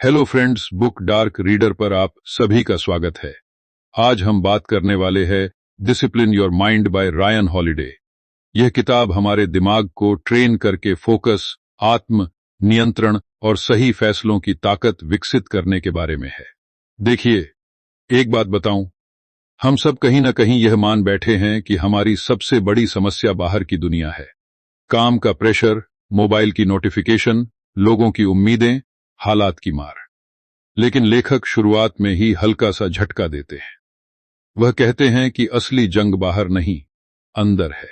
Hello friends, book dark reader पर आप सभी का स्वागत है। आज हम बात करने वाले हैं discipline your mind bye Ryan holiday. यह किताब हमारे दिमाग को ट्रेन करके फोकस, आत्म नियंत्रण और सही फैसलों की ताकत विकसित करने के बारे में है। देखिए, एक बात बताऊं, हम सब कहीं ना कहीं यह मान बैठे हैं कि हमारी सबसे बड़ी समस्या बाहर की दुनिया है। काम का प्रेशर, मोबाइल की नोटिफिकेशन, लोगों की उम्मीदें, हालात की मार। लेकिन लेखक शुरुआत में ही हल्का सा झटका देते हैं। वह कहते हैं कि असली जंग बाहर नहीं, अंदर है।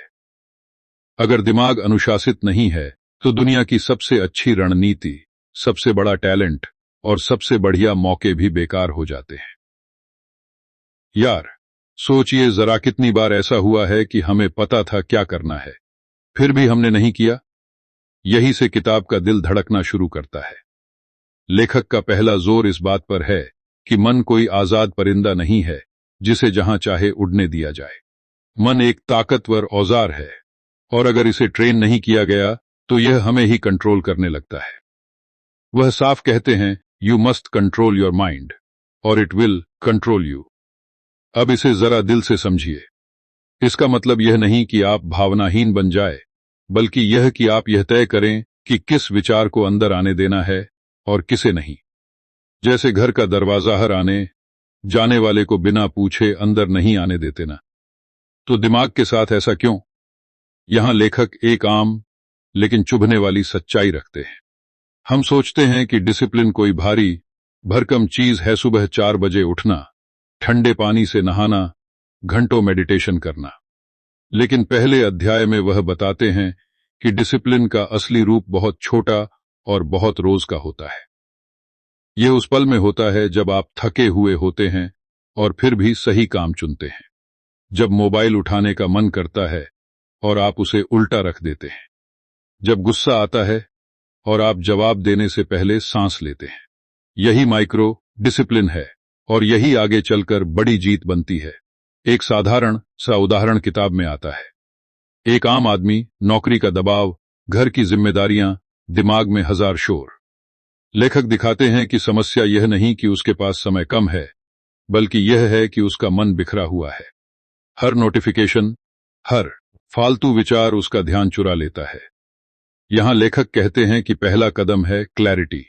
अगर दिमाग अनुशासित नहीं है तो दुनिया की सबसे अच्छी रणनीति, सबसे बड़ा टैलेंट और सबसे बढ़िया मौके भी बेकार हो जाते हैं। यार, सोचिए जरा, कितनी बार ऐसा हुआ है कि हमें पता था क्या करना है, फिर भी हमने नहीं किया। यही से किताब का दिल धड़कना शुरू करता है। लेखक का पहला जोर इस बात पर है कि मन कोई आजाद परिंदा नहीं है जिसे जहां चाहे उड़ने दिया जाए। मन एक ताकतवर औजार है, और अगर इसे ट्रेन नहीं किया गया तो यह हमें ही कंट्रोल करने लगता है। वह साफ कहते हैं, you must control your mind और इट विल कंट्रोल यू। अब इसे जरा दिल से समझिए। इसका मतलब यह नहीं कि आप भावनाहीन बन जाए, बल्कि यह कि आप यह तय करें कि किस विचार को अंदर आने देना है और किसे नहीं। जैसे घर का दरवाजा हर आने जाने वाले को बिना पूछे अंदर नहीं आने देते ना। तो दिमाग के साथ ऐसा क्यों? यहां लेखक एक आम लेकिन चुभने वाली सच्चाई रखते हैं। हम सोचते हैं कि डिसिप्लिन कोई भारी भरकम चीज है, सुबह 4 बजे उठना, ठंडे पानी से नहाना, घंटों मेडिटेशन करना। लेकिन पहले अध्याय में वह बताते हैं कि डिसिप्लिन का असली रूप बहुत छोटा और बहुत रोज का होता है। यह उस पल में होता है जब आप थके हुए होते हैं और फिर भी सही काम चुनते हैं। जब मोबाइल उठाने का मन करता है और आप उसे उल्टा रख देते हैं। जब गुस्सा आता है और आप जवाब देने से पहले सांस लेते हैं। यही माइक्रो डिसिप्लिन है, और यही आगे चलकर बड़ी जीत बनती है। एक साधारण सा उदाहरण किताब में आता है। एक आम आदमी, नौकरी का दबाव, घर की जिम्मेदारियां, दिमाग में हजार शोर। लेखक दिखाते हैं कि समस्या यह नहीं कि उसके पास समय कम है, बल्कि यह है कि उसका मन बिखरा हुआ है। हर नोटिफिकेशन, हर फालतू विचार उसका ध्यान चुरा लेता है। यहां लेखक कहते हैं कि पहला कदम है क्लैरिटी।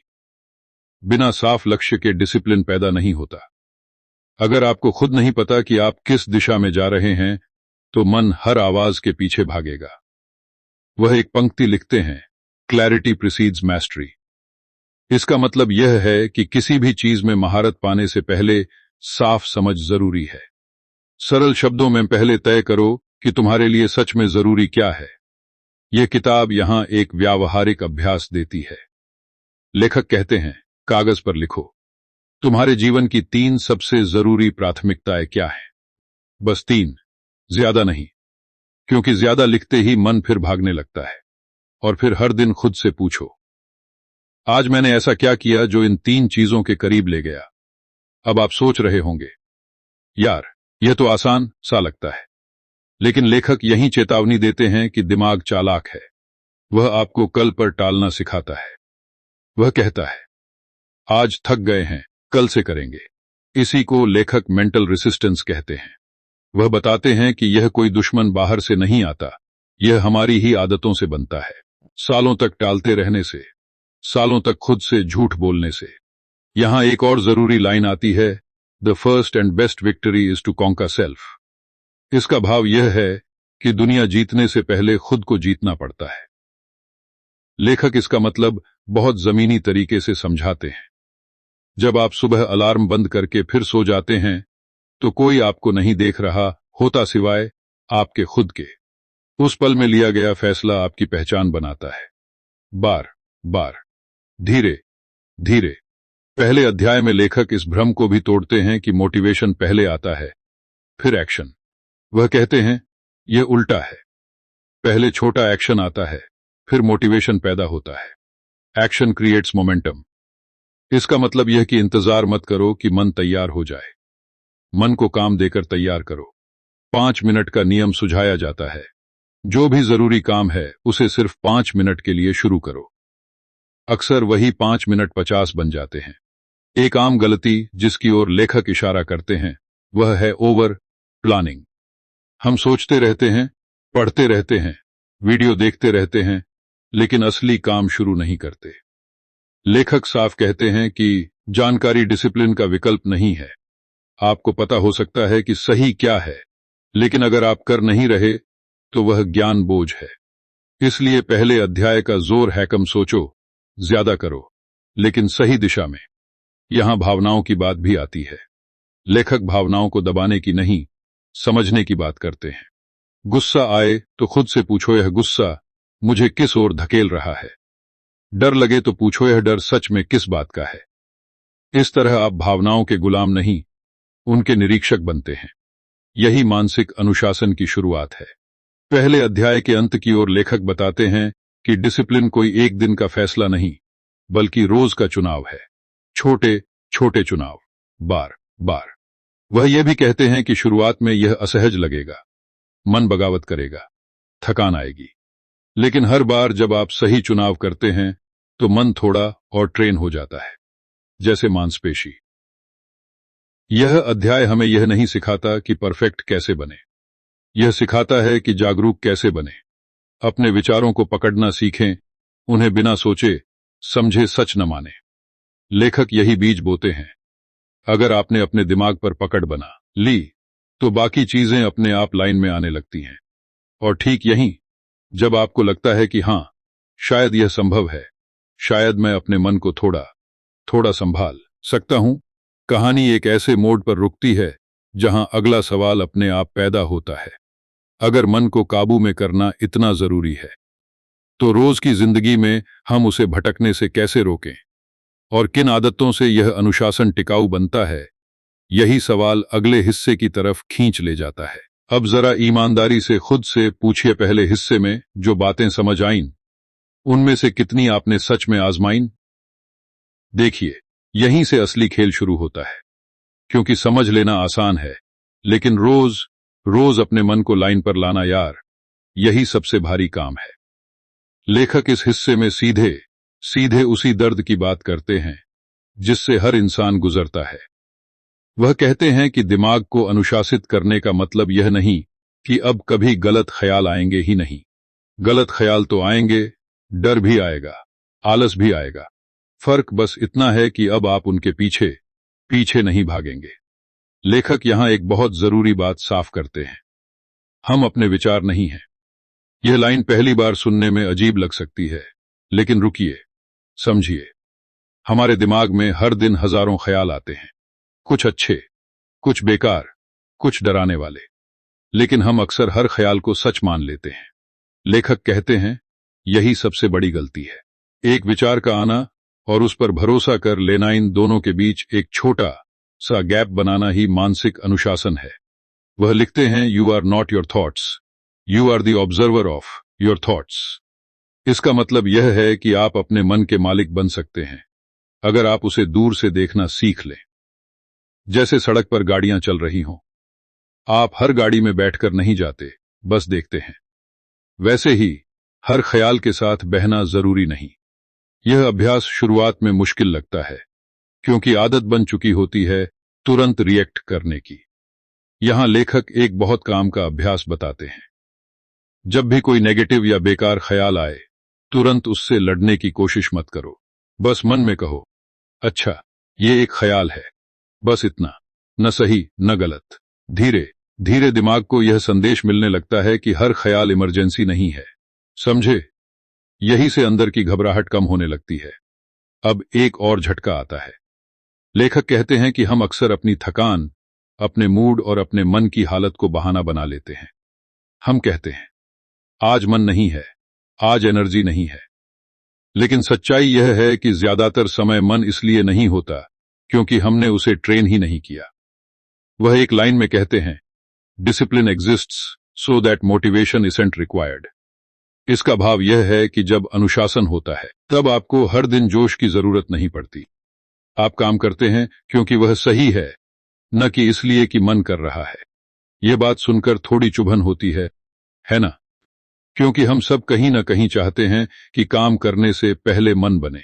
बिना साफ लक्ष्य के डिसिप्लिन पैदा नहीं होता। अगर आपको खुद नहीं पता कि आप किस दिशा में जा रहे हैं, तो मन हर आवाज के पीछे भागेगा। वह एक पंक्ति लिखते हैं, क्लैरिटी प्रीसीड्स मैस्ट्री। इसका मतलब यह है कि किसी भी चीज में महारत पाने से पहले साफ समझ जरूरी है। सरल शब्दों में पहले तय करो कि तुम्हारे लिए सच में जरूरी क्या है। यह किताब यहां एक व्यावहारिक अभ्यास देती है। लेखक कहते हैं, कागज पर लिखो, तुम्हारे जीवन की 3 सबसे जरूरी प्राथमिकताएं क्या हैं। बस 3, ज्यादा नहीं, क्योंकि ज्यादा लिखते ही मन फिर भागने लगता है। और फिर हर दिन खुद से पूछो, आज मैंने ऐसा क्या किया जो इन 3 चीजों के करीब ले गया। अब आप सोच रहे होंगे, यार, यह तो आसान सा लगता है। लेकिन लेखक यही चेतावनी देते हैं कि दिमाग चालाक है। वह आपको कल पर टालना सिखाता है। वह कहता है, आज थक गए हैं, कल से करेंगे। इसी को लेखक मेंटल रेसिस्टेंस कहते हैं। वह बताते हैं कि यह कोई दुश्मन बाहर से नहीं आता, यह हमारी ही आदतों से बनता है। सालों तक टालते रहने से, सालों तक खुद से झूठ बोलने से। यहां एक और जरूरी लाइन आती है, the first and best victory is to conquer self. इसका भाव यह है कि दुनिया जीतने से पहले खुद को जीतना पड़ता है। लेखक इसका मतलब बहुत जमीनी तरीके से समझाते हैं। जब आप सुबह अलार्म बंद करके फिर सो जाते हैं, तो कोई आपको नहीं देख रहा होता सिवाय आपके खुद के। उस पल में लिया गया फैसला आपकी पहचान बनाता है। बार बार, धीरे धीरे। पहले अध्याय में लेखक इस भ्रम को भी तोड़ते हैं कि मोटिवेशन पहले आता है, फिर एक्शन। वह कहते हैं, यह उल्टा है। पहले छोटा एक्शन आता है, फिर मोटिवेशन पैदा होता है। Action creates momentum. इसका मतलब यह कि इंतजार मत करो कि मन तैयार हो जाए। मन को काम देकर तैयार करो। 5 मिनट का नियम सुझाया जाता है। जो भी जरूरी काम है उसे सिर्फ 5 मिनट के लिए शुरू करो। अक्सर वही 5 मिनट 50 बन जाते हैं। एक आम गलती जिसकी ओर लेखक इशारा करते हैं वह है ओवर प्लानिंग। हम सोचते रहते हैं, पढ़ते रहते हैं, वीडियो देखते रहते हैं, लेकिन असली काम शुरू नहीं करते। लेखक साफ कहते हैं कि जानकारी डिसिप्लिन का विकल्प नहीं है। आपको पता हो सकता है कि सही क्या है, लेकिन अगर आप कर नहीं रहे तो वह ज्ञान बोझ है। इसलिए पहले अध्याय का जोर है कम सोचो, ज्यादा करो, लेकिन सही दिशा में। यहां भावनाओं की बात भी आती है। लेखक भावनाओं को दबाने की नहीं, समझने की बात करते हैं। गुस्सा आए तो खुद से पूछो, यह गुस्सा मुझे किस ओर धकेल रहा है? डर लगे तो पूछो, यह डर सच में किस बात का है? इस तरह आप भावनाओं के गुलाम नहीं, उनके निरीक्षक बनते हैं। यही मानसिक अनुशासन की शुरुआत है। पहले अध्याय के अंत की ओर लेखक बताते हैं कि डिसिप्लिन कोई एक दिन का फैसला नहीं, बल्कि रोज का चुनाव है। छोटे छोटे चुनाव, बार बार। वह यह भी कहते हैं कि शुरुआत में यह असहज लगेगा, मन बगावत करेगा, थकान आएगी, लेकिन हर बार जब आप सही चुनाव करते हैं तो मन थोड़ा और ट्रेन हो जाता है, जैसे मांसपेशी। यह अध्याय हमें यह नहीं सिखाता कि परफेक्ट कैसे बने, यह सिखाता है कि जागरूक कैसे बने। अपने विचारों को पकड़ना सीखें, उन्हें बिना सोचे समझे सच न माने। लेखक यही बीज बोते हैं। अगर आपने अपने दिमाग पर पकड़ बना ली तो बाकी चीजें अपने आप लाइन में आने लगती हैं। और ठीक यहीं, जब आपको लगता है कि हां, शायद यह संभव है, शायद मैं अपने मन को थोड़ा थोड़ा संभाल सकता हूं, कहानी एक ऐसे मोड़ पर रुकती है जहां अगला सवाल अपने आप पैदा होता है। अगर मन को काबू में करना इतना जरूरी है, तो रोज की जिंदगी में हम उसे भटकने से कैसे रोकें? और किन आदतों से यह अनुशासन टिकाऊ बनता है? यही सवाल अगले हिस्से की तरफ खींच ले जाता है। अब जरा ईमानदारी से खुद से पूछिए, पहले हिस्से में जो बातें समझ आईं, उनमें से कितनी आपने सच में आजमाईं? देखिए, यहीं से असली खेल शुरू होता है। क्योंकि समझ लेना आसान है, लेकिन रोज रोज अपने मन को लाइन पर लाना, यार, यही सबसे भारी काम है। लेखक इस हिस्से में सीधे सीधे उसी दर्द की बात करते हैं जिससे हर इंसान गुजरता है। वह कहते हैं कि दिमाग को अनुशासित करने का मतलब यह नहीं कि अब कभी गलत ख्याल आएंगे ही नहीं। गलत ख्याल तो आएंगे, डर भी आएगा, आलस भी आएगा। फर्क बस इतना है कि अब आप उनके पीछे पीछे नहीं भागेंगे। लेखक यहां एक बहुत जरूरी बात साफ करते हैं। हम अपने विचार नहीं हैं। यह लाइन पहली बार सुनने में अजीब लग सकती है, लेकिन रुकिए, समझिए। हमारे दिमाग में हर दिन हजारों ख्याल आते हैं, कुछ अच्छे, कुछ बेकार, कुछ डराने वाले, लेकिन हम अक्सर हर ख्याल को सच मान लेते हैं। लेखक कहते हैं, यही सबसे बड़ी गलती है। एक विचार का आना और उस पर भरोसा कर लेना, इन दोनों के बीच एक छोटा सा गैप बनाना ही मानसिक अनुशासन है। वह लिखते हैं, you are not your thoughts, you are the observer of your thoughts. इसका मतलब यह है कि आप अपने मन के मालिक बन सकते हैं, अगर आप उसे दूर से देखना सीख लें। जैसे सड़क पर गाड़ियां चल रही हों, आप हर गाड़ी में बैठकर नहीं जाते, बस देखते हैं। वैसे ही हर ख्याल के साथ बहना जरूरी नहीं। यह अभ्यास शुरुआत में मुश्किल लगता है, क्योंकि आदत बन चुकी होती है तुरंत रिएक्ट करने की। यहां लेखक एक बहुत काम का अभ्यास बताते हैं। जब भी कोई नेगेटिव या बेकार ख्याल आए, तुरंत उससे लड़ने की कोशिश मत करो। बस मन में कहो, अच्छा, ये एक ख्याल है, बस इतना, न सही न गलत। धीरे धीरे दिमाग को यह संदेश मिलने लगता है कि हर ख्याल इमरजेंसी नहीं है। समझे? यही से अंदर की घबराहट कम होने लगती है। अब एक और झटका आता है। लेखक कहते हैं कि हम अक्सर अपनी थकान, अपने मूड और अपने मन की हालत को बहाना बना लेते हैं। हम कहते हैं, आज मन नहीं है, आज एनर्जी नहीं है। लेकिन सच्चाई यह है कि ज्यादातर समय मन इसलिए नहीं होता क्योंकि हमने उसे ट्रेन ही नहीं किया। वह एक लाइन में कहते हैं, discipline exists so that motivation isn't required. इसका भाव यह है कि जब अनुशासन होता है, तब आपको हर दिन जोश की जरूरत नहीं पड़ती। आप काम करते हैं क्योंकि वह सही है, न कि इसलिए कि मन कर रहा है। यह बात सुनकर थोड़ी चुभन होती है ना? क्योंकि हम सब कहीं न कहीं चाहते हैं कि काम करने से पहले मन बने।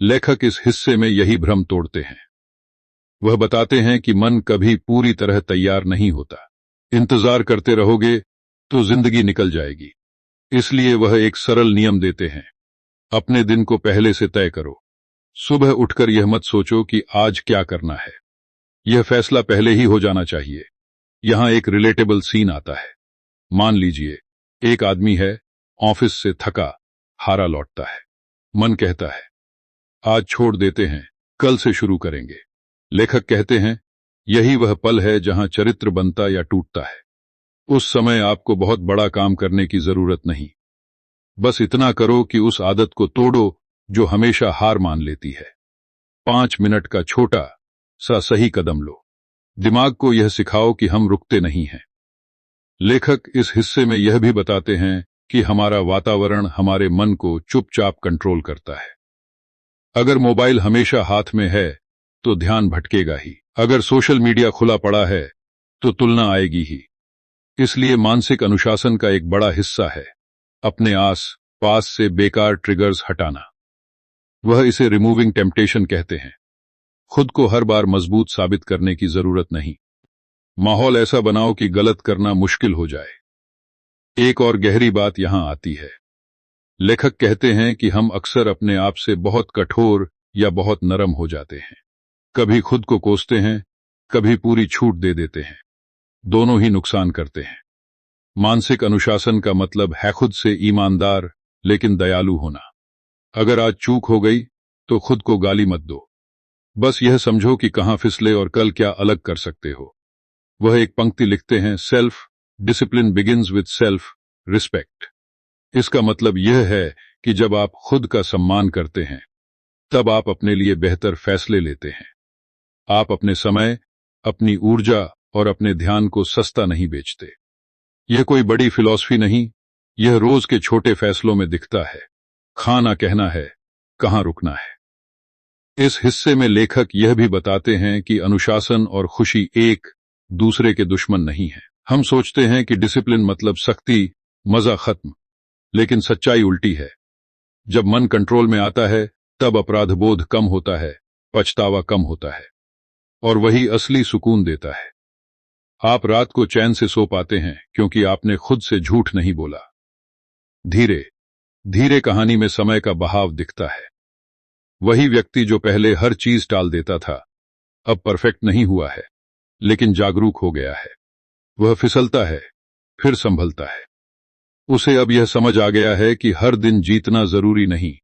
लेखक इस हिस्से में यही भ्रम तोड़ते हैं। वह बताते हैं कि मन कभी पूरी तरह तैयार नहीं होता। इंतजार करते रहोगे तो जिंदगी निकल जाएगी। इसलिए वह एक सरल नियम देते हैं, अपने दिन को पहले से तय करो। सुबह उठकर यह मत सोचो कि आज क्या करना है, यह फैसला पहले ही हो जाना चाहिए। यहां एक रिलेटेबल सीन आता है। मान लीजिए एक आदमी है, ऑफिस से थका हारा लौटता है। मन कहता है आज छोड़ देते हैं, कल से शुरू करेंगे। लेखक कहते हैं यही वह पल है जहां चरित्र बनता या टूटता है। उस समय आपको बहुत बड़ा काम करने की जरूरत नहीं, बस इतना करो कि उस आदत को तोड़ो जो हमेशा हार मान लेती है। 5 मिनट का छोटा सा सही कदम लो। दिमाग को यह सिखाओ कि हम रुकते नहीं हैं। लेखक इस हिस्से में यह भी बताते हैं कि हमारा वातावरण हमारे मन को चुपचाप कंट्रोल करता है। अगर मोबाइल हमेशा हाथ में है तो ध्यान भटकेगा ही। अगर सोशल मीडिया खुला पड़ा है तो तुलना आएगी ही। इसलिए मानसिक अनुशासन का एक बड़ा हिस्सा है अपने आस पास से बेकार ट्रिगर्स हटाना। वह इसे रिमूविंग टेम्पटेशन कहते हैं। खुद को हर बार मजबूत साबित करने की जरूरत नहीं। माहौल ऐसा बनाओ कि गलत करना मुश्किल हो जाए। एक और गहरी बात यहां आती है। लेखक कहते हैं कि हम अक्सर अपने आप से बहुत कठोर या बहुत नरम हो जाते हैं। कभी खुद को कोसते हैं, कभी पूरी छूट दे देते हैं। दोनों ही नुकसान करते हैं। मानसिक अनुशासन का मतलब है खुद से ईमानदार लेकिन दयालु होना। अगर आज चूक हो गई तो खुद को गाली मत दो, बस यह समझो कि कहां फिसले और कल क्या अलग कर सकते हो। वह एक पंक्ति लिखते हैं, self discipline begins with self respect. इसका मतलब यह है कि जब आप खुद का सम्मान करते हैं तब आप अपने लिए बेहतर फैसले लेते हैं। आप अपने समय, अपनी ऊर्जा और अपने ध्यान को सस्ता नहीं बेचते। यह कोई बड़ी फिलॉसफी नहीं, यह रोज के छोटे फैसलों में दिखता है। खाना कहना है, कहां रुकना है। इस हिस्से में लेखक यह भी बताते हैं कि अनुशासन और खुशी एक दूसरे के दुश्मन नहीं है। हम सोचते हैं कि डिसिप्लिन मतलब सख्ती, मजा खत्म, लेकिन सच्चाई उल्टी है। जब मन कंट्रोल में आता है तब अपराधबोध कम होता है, पछतावा कम होता है, और वही असली सुकून देता है। आप रात को चैन से सो पाते हैं क्योंकि आपने खुद से झूठ नहीं बोला। धीरे धीरे कहानी में समय का बहाव दिखता है। वही व्यक्ति जो पहले हर चीज टाल देता था अब परफेक्ट नहीं हुआ है, लेकिन जागरूक हो गया है। वह फिसलता है, फिर संभलता है। उसे अब यह समझ आ गया है कि हर दिन जीतना जरूरी नहीं,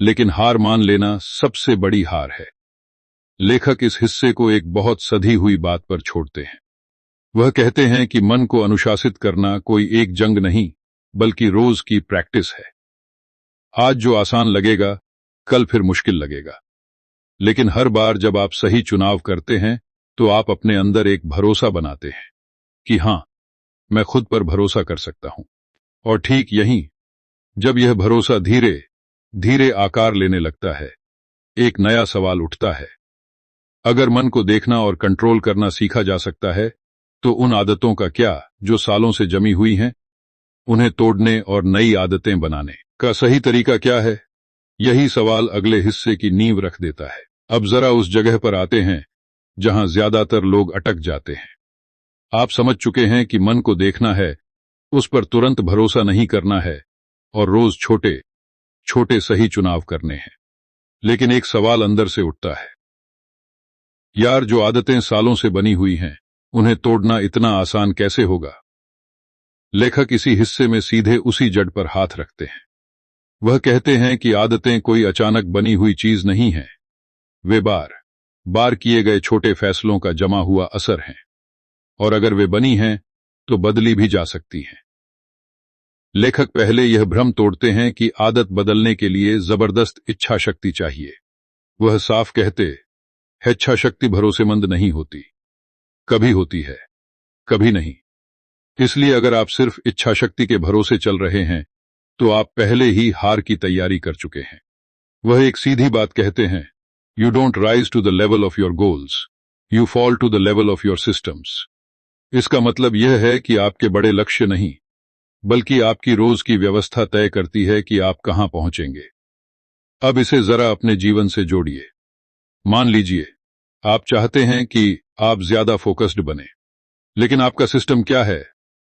लेकिन हार मान लेना सबसे बड़ी हार है। लेखक इस हिस्से को एक बहुत सधी हुई बात पर छोड़ते हैं। वह कहते हैं कि मन को अनुशासित करना कोई एक जंग नहीं, बल्कि रोज की प्रैक्टिस है। आज जो आसान लगेगा कल फिर मुश्किल लगेगा, लेकिन हर बार जब आप सही चुनाव करते हैं तो आप अपने अंदर एक भरोसा बनाते हैं कि हां, मैं खुद पर भरोसा कर सकता हूं। और ठीक यहीं, जब यह भरोसा धीरे धीरे आकार लेने लगता है, एक नया सवाल उठता है। अगर मन को देखना और कंट्रोल करना सीखा जा सकता है तो उन आदतों का क्या जो सालों से जमी हुई हैं? उन्हें तोड़ने और नई आदतें बनाने का सही तरीका क्या है? यही सवाल अगले हिस्से की नींव रख देता है। अब जरा उस जगह पर आते हैं जहां ज्यादातर लोग अटक जाते हैं। आप समझ चुके हैं कि मन को देखना है, उस पर तुरंत भरोसा नहीं करना है और रोज छोटे छोटे सही चुनाव करने हैं। लेकिन एक सवाल अंदर से उठता है, यार जो आदतें सालों से बनी हुई हैं उन्हें तोड़ना इतना आसान कैसे होगा? लेखक इसी हिस्से में सीधे उसी जड़ पर हाथ रखते हैं। वह कहते हैं कि आदतें कोई अचानक बनी हुई चीज नहीं है, वे बार बार किए गए छोटे फैसलों का जमा हुआ असर हैं, और अगर वे बनी हैं तो बदली भी जा सकती हैं। लेखक पहले यह भ्रम तोड़ते हैं कि आदत बदलने के लिए जबरदस्त इच्छा शक्ति चाहिए। वह साफ कहते हैं इच्छा शक्ति भरोसेमंद नहीं होती, कभी होती है, कभी नहीं। इसलिए अगर आप सिर्फ इच्छा शक्ति के भरोसे चल रहे हैं तो आप पहले ही हार की तैयारी कर चुके हैं। वह एक सीधी बात कहते हैं, you don't rise to the level of your goals, you fall to the level of your systems. इसका मतलब यह है कि आपके बड़े लक्ष्य नहीं, बल्कि आपकी रोज की व्यवस्था तय करती है कि आप कहां पहुंचेंगे। अब इसे जरा अपने जीवन से जोड़िए। मान लीजिए आप चाहते हैं कि आप ज्यादा फोकस्ड बने, लेकिन आपका सिस्टम क्या है?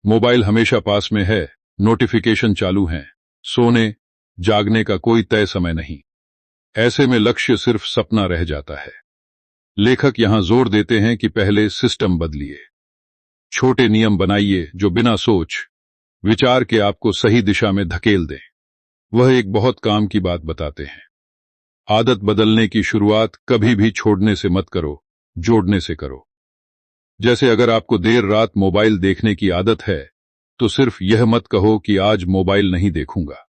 मोबाइल हमेशा पास में है, नोटिफिकेशन चालू हैं, सोने जागने का कोई तय समय नहीं। ऐसे में लक्ष्य सिर्फ सपना रह जाता है। लेखक यहां जोर देते हैं कि पहले सिस्टम बदलिए। छोटे नियम बनाइए जो बिना सोच विचार के आपको सही दिशा में धकेल दें। वह एक बहुत काम की बात बताते हैं। आदत बदलने की शुरुआत कभी भी छोड़ने से मत करो, जोड़ने से करो। जैसे अगर आपको देर रात मोबाइल देखने की आदत है, तो सिर्फ यह मत कहो कि आज मोबाइल नहीं देखूंगा।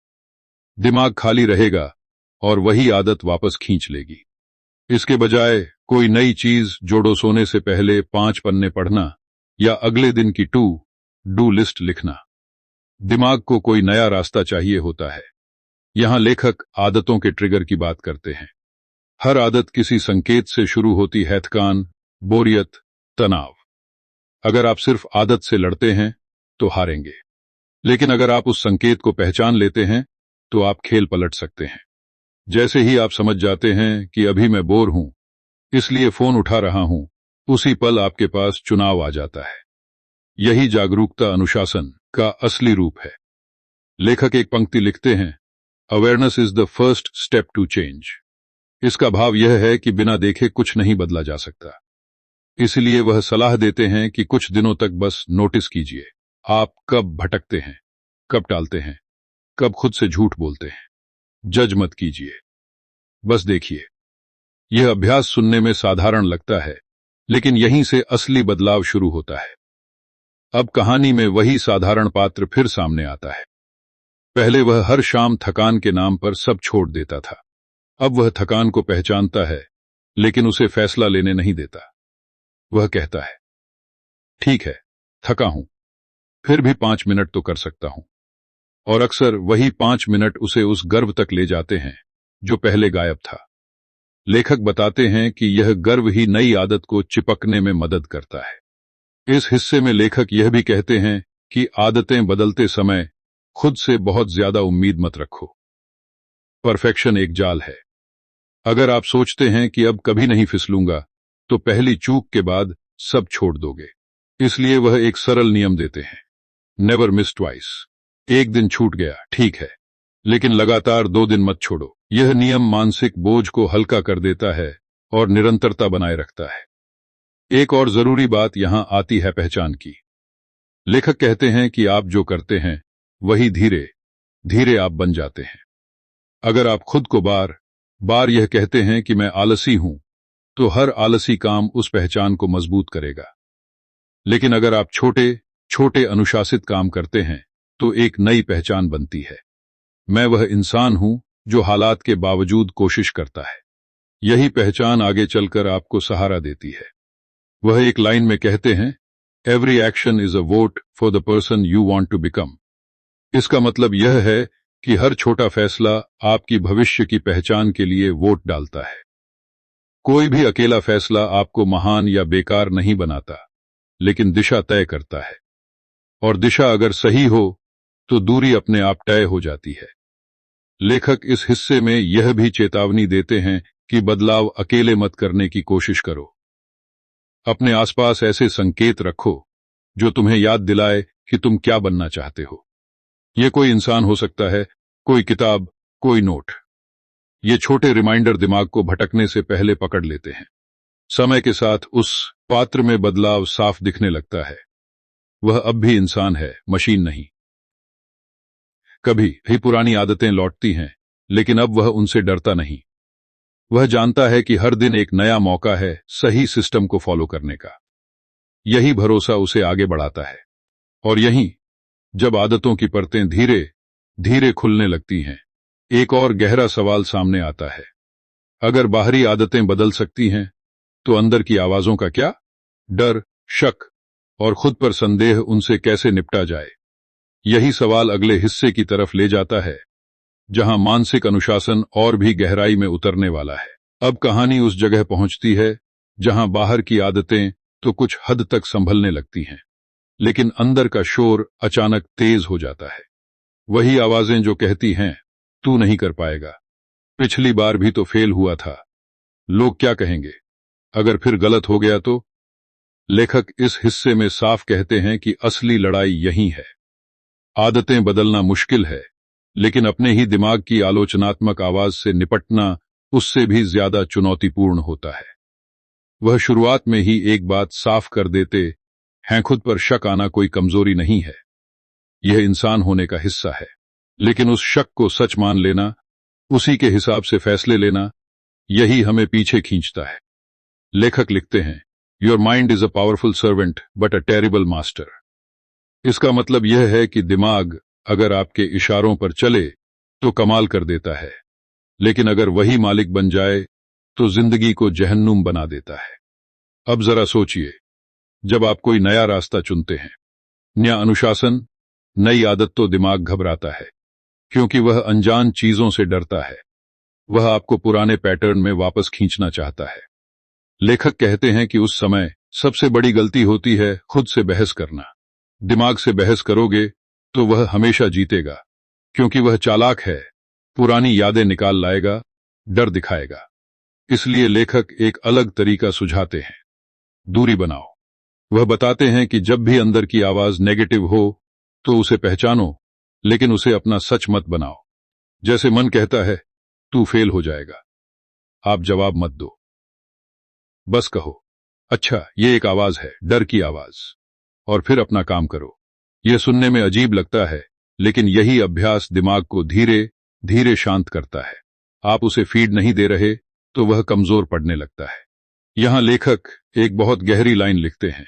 दिमाग खाली रहेगा और वही आदत वापस खींच लेगी। इसके बजाय कोई नई चीज जोड़ो, सोने से पहले 5 पन्ने पढ़ना या अगले दिन की टू डू लिस्ट लिखना। दिमाग को कोई नया रास्ता चाहिए होता है। यहां लेखक आदतों के ट्रिगर की बात करते हैं। हर आदत किसी संकेत से शुरू होती है, थकान, बोरियत, तनाव। अगर आप सिर्फ आदत से लड़ते हैं तो हारेंगे, लेकिन अगर आप उस संकेत को पहचान लेते हैं तो आप खेल पलट सकते हैं। जैसे ही आप समझ जाते हैं कि अभी मैं बोर हूं, इसलिए फोन उठा रहा हूं, उसी पल आपके पास चुनाव आ जाता है। यही जागरूकता, अनुशासन का असली रूप है। लेखक एक पंक्ति लिखते हैं, awareness is the first step to change. इसका भाव यह है कि बिना देखे कुछ नहीं बदला जा सकता। इसलिए वह सलाह देते हैं कि कुछ दिनों तक बस नोटिस कीजिए, आप कब भटकते हैं, कब टालते हैं, कब खुद से झूठ बोलते हैं। जज मत कीजिए, बस देखिए। यह अभ्यास सुनने में साधारण लगता है, लेकिन यहीं से असली बदलाव शुरू होता है। अब कहानी में वही साधारण पात्र फिर सामने आता है। पहले वह हर शाम थकान के नाम पर सब छोड़ देता था। अब वह थकान को पहचानता है, लेकिन उसे फैसला लेने नहीं देता। वह कहता है, ठीक है, थका हूं, फिर भी 5 मिनट तो कर सकता हूं। और अक्सर वही 5 मिनट उसे उस गर्व तक ले जाते हैं जो पहले गायब था। लेखक बताते हैं कि यह गर्व ही नई आदत को चिपकने में मदद करता है। इस हिस्से में लेखक यह भी कहते हैं कि आदतें बदलते समय खुद से बहुत ज्यादा उम्मीद मत रखो। परफेक्शन एक जाल है। अगर आप सोचते हैं कि अब कभी नहीं फिसलूंगा, तो पहली चूक के बाद सब छोड़ दोगे। इसलिए वह एक सरल नियम देते हैं, नेवर मिस ट्वाइस। एक दिन छूट गया, ठीक है, लेकिन लगातार 2 दिन मत छोड़ो। यह नियम मानसिक बोझ को हल्का कर देता है और निरंतरता बनाए रखता है। एक और जरूरी बात यहां आती है, पहचान की। लेखक कहते हैं कि आप जो करते हैं वही धीरे धीरे आप बन जाते हैं। अगर आप खुद को बार बार यह कहते हैं कि मैं आलसी हूं, तो हर आलसी काम उस पहचान को मजबूत करेगा। लेकिन अगर आप छोटे छोटे अनुशासित काम करते हैं, तो एक नई पहचान बनती है। मैं वह इंसान हूं जो हालात के बावजूद कोशिश करता है। यही पहचान आगे चलकर आपको सहारा देती है। वह एक लाइन में कहते हैं, every action is a vote for the person you want to become. इसका मतलब यह है कि हर छोटा फैसला आपकी भविष्य की पहचान के लिए वोट डालता है। कोई भी अकेला फैसला आपको महान या बेकार नहीं बनाता, लेकिन दिशा तय करता है। और दिशा अगर सही हो, तो दूरी अपने आप तय हो जाती है। लेखक इस हिस्से में यह भी चेतावनी देते हैं कि बदलाव अकेले मत करने की कोशिश करो। अपने आसपास ऐसे संकेत रखो जो तुम्हें याद दिलाए कि तुम क्या बनना चाहते हो। यह कोई इंसान हो सकता है, कोई किताब, कोई नोट। ये छोटे रिमाइंडर दिमाग को भटकने से पहले पकड़ लेते हैं। समय के साथ उस पात्र में बदलाव साफ दिखने लगता है। वह अब भी इंसान है, मशीन नहीं। कभी भी पुरानी आदतें लौटती हैं, लेकिन अब वह उनसे डरता नहीं। वह जानता है कि हर दिन एक नया मौका है सही सिस्टम को फॉलो करने का। यही भरोसा उसे आगे बढ़ाता है। और यहीं जब आदतों की परतें धीरे धीरे खुलने लगती हैं, एक और गहरा सवाल सामने आता है। अगर बाहरी आदतें बदल सकती हैं, तो अंदर की आवाजों का क्या? डर, शक और खुद पर संदेह, उनसे कैसे निपटा जाए? यही सवाल अगले हिस्से की तरफ ले जाता है, जहां मानसिक अनुशासन और भी गहराई में उतरने वाला है। अब कहानी उस जगह पहुंचती है जहां बाहर की आदतें तो कुछ हद तक संभलने लगती हैं, लेकिन अंदर का शोर अचानक तेज हो जाता है। वही आवाजें जो कहती हैं, तू नहीं कर पाएगा, पिछली बार भी तो फेल हुआ था, लोग क्या कहेंगे? अगर फिर गलत हो गया तो? लेखक इस हिस्से में साफ कहते हैं कि असली लड़ाई यही है। आदतें बदलना मुश्किल है, लेकिन अपने ही दिमाग की आलोचनात्मक आवाज से निपटना उससे भी ज्यादा चुनौतीपूर्ण होता है। वह शुरुआत में ही एक बात साफ कर देते हैं, खुद पर शक आना कोई कमजोरी नहीं है, यह इंसान होने का हिस्सा है। लेकिन उस शक को सच मान लेना, उसी के हिसाब से फैसले लेना, यही हमें पीछे खींचता है। लेखक लिखते हैं, your mind is a powerful servant but a terrible master. इसका मतलब यह है कि दिमाग अगर आपके इशारों पर चले तो कमाल कर देता है, लेकिन अगर वही मालिक बन जाए तो जिंदगी को जहन्नुम बना देता है। अब जरा सोचिए, जब आप कोई नया रास्ता चुनते हैं, नया अनुशासन, नई आदत, तो दिमाग घबराता है, क्योंकि वह अनजान चीजों से डरता है। वह आपको पुराने पैटर्न में वापस खींचना चाहता है। लेखक कहते हैं कि उस समय सबसे बड़ी गलती होती है खुद से बहस करना। दिमाग से बहस करोगे तो वह हमेशा जीतेगा, क्योंकि वह चालाक है, पुरानी यादें निकाल लाएगा, डर दिखाएगा। इसलिए लेखक एक अलग तरीका सुझाते हैं, दूरी बनाओ। वह बताते हैं कि जब भी अंदर की आवाज नेगेटिव हो तो उसे पहचानो, लेकिन उसे अपना सच मत बनाओ। जैसे मन कहता है तू फेल हो जाएगा, आप जवाब मत दो, बस कहो अच्छा ये एक आवाज है, डर की आवाज, और फिर अपना काम करो। यह सुनने में अजीब लगता है, लेकिन यही अभ्यास दिमाग को धीरे धीरे शांत करता है। आप उसे फीड नहीं दे रहे तो वह कमजोर पड़ने लगता है। यहां लेखक एक बहुत गहरी लाइन लिखते हैं,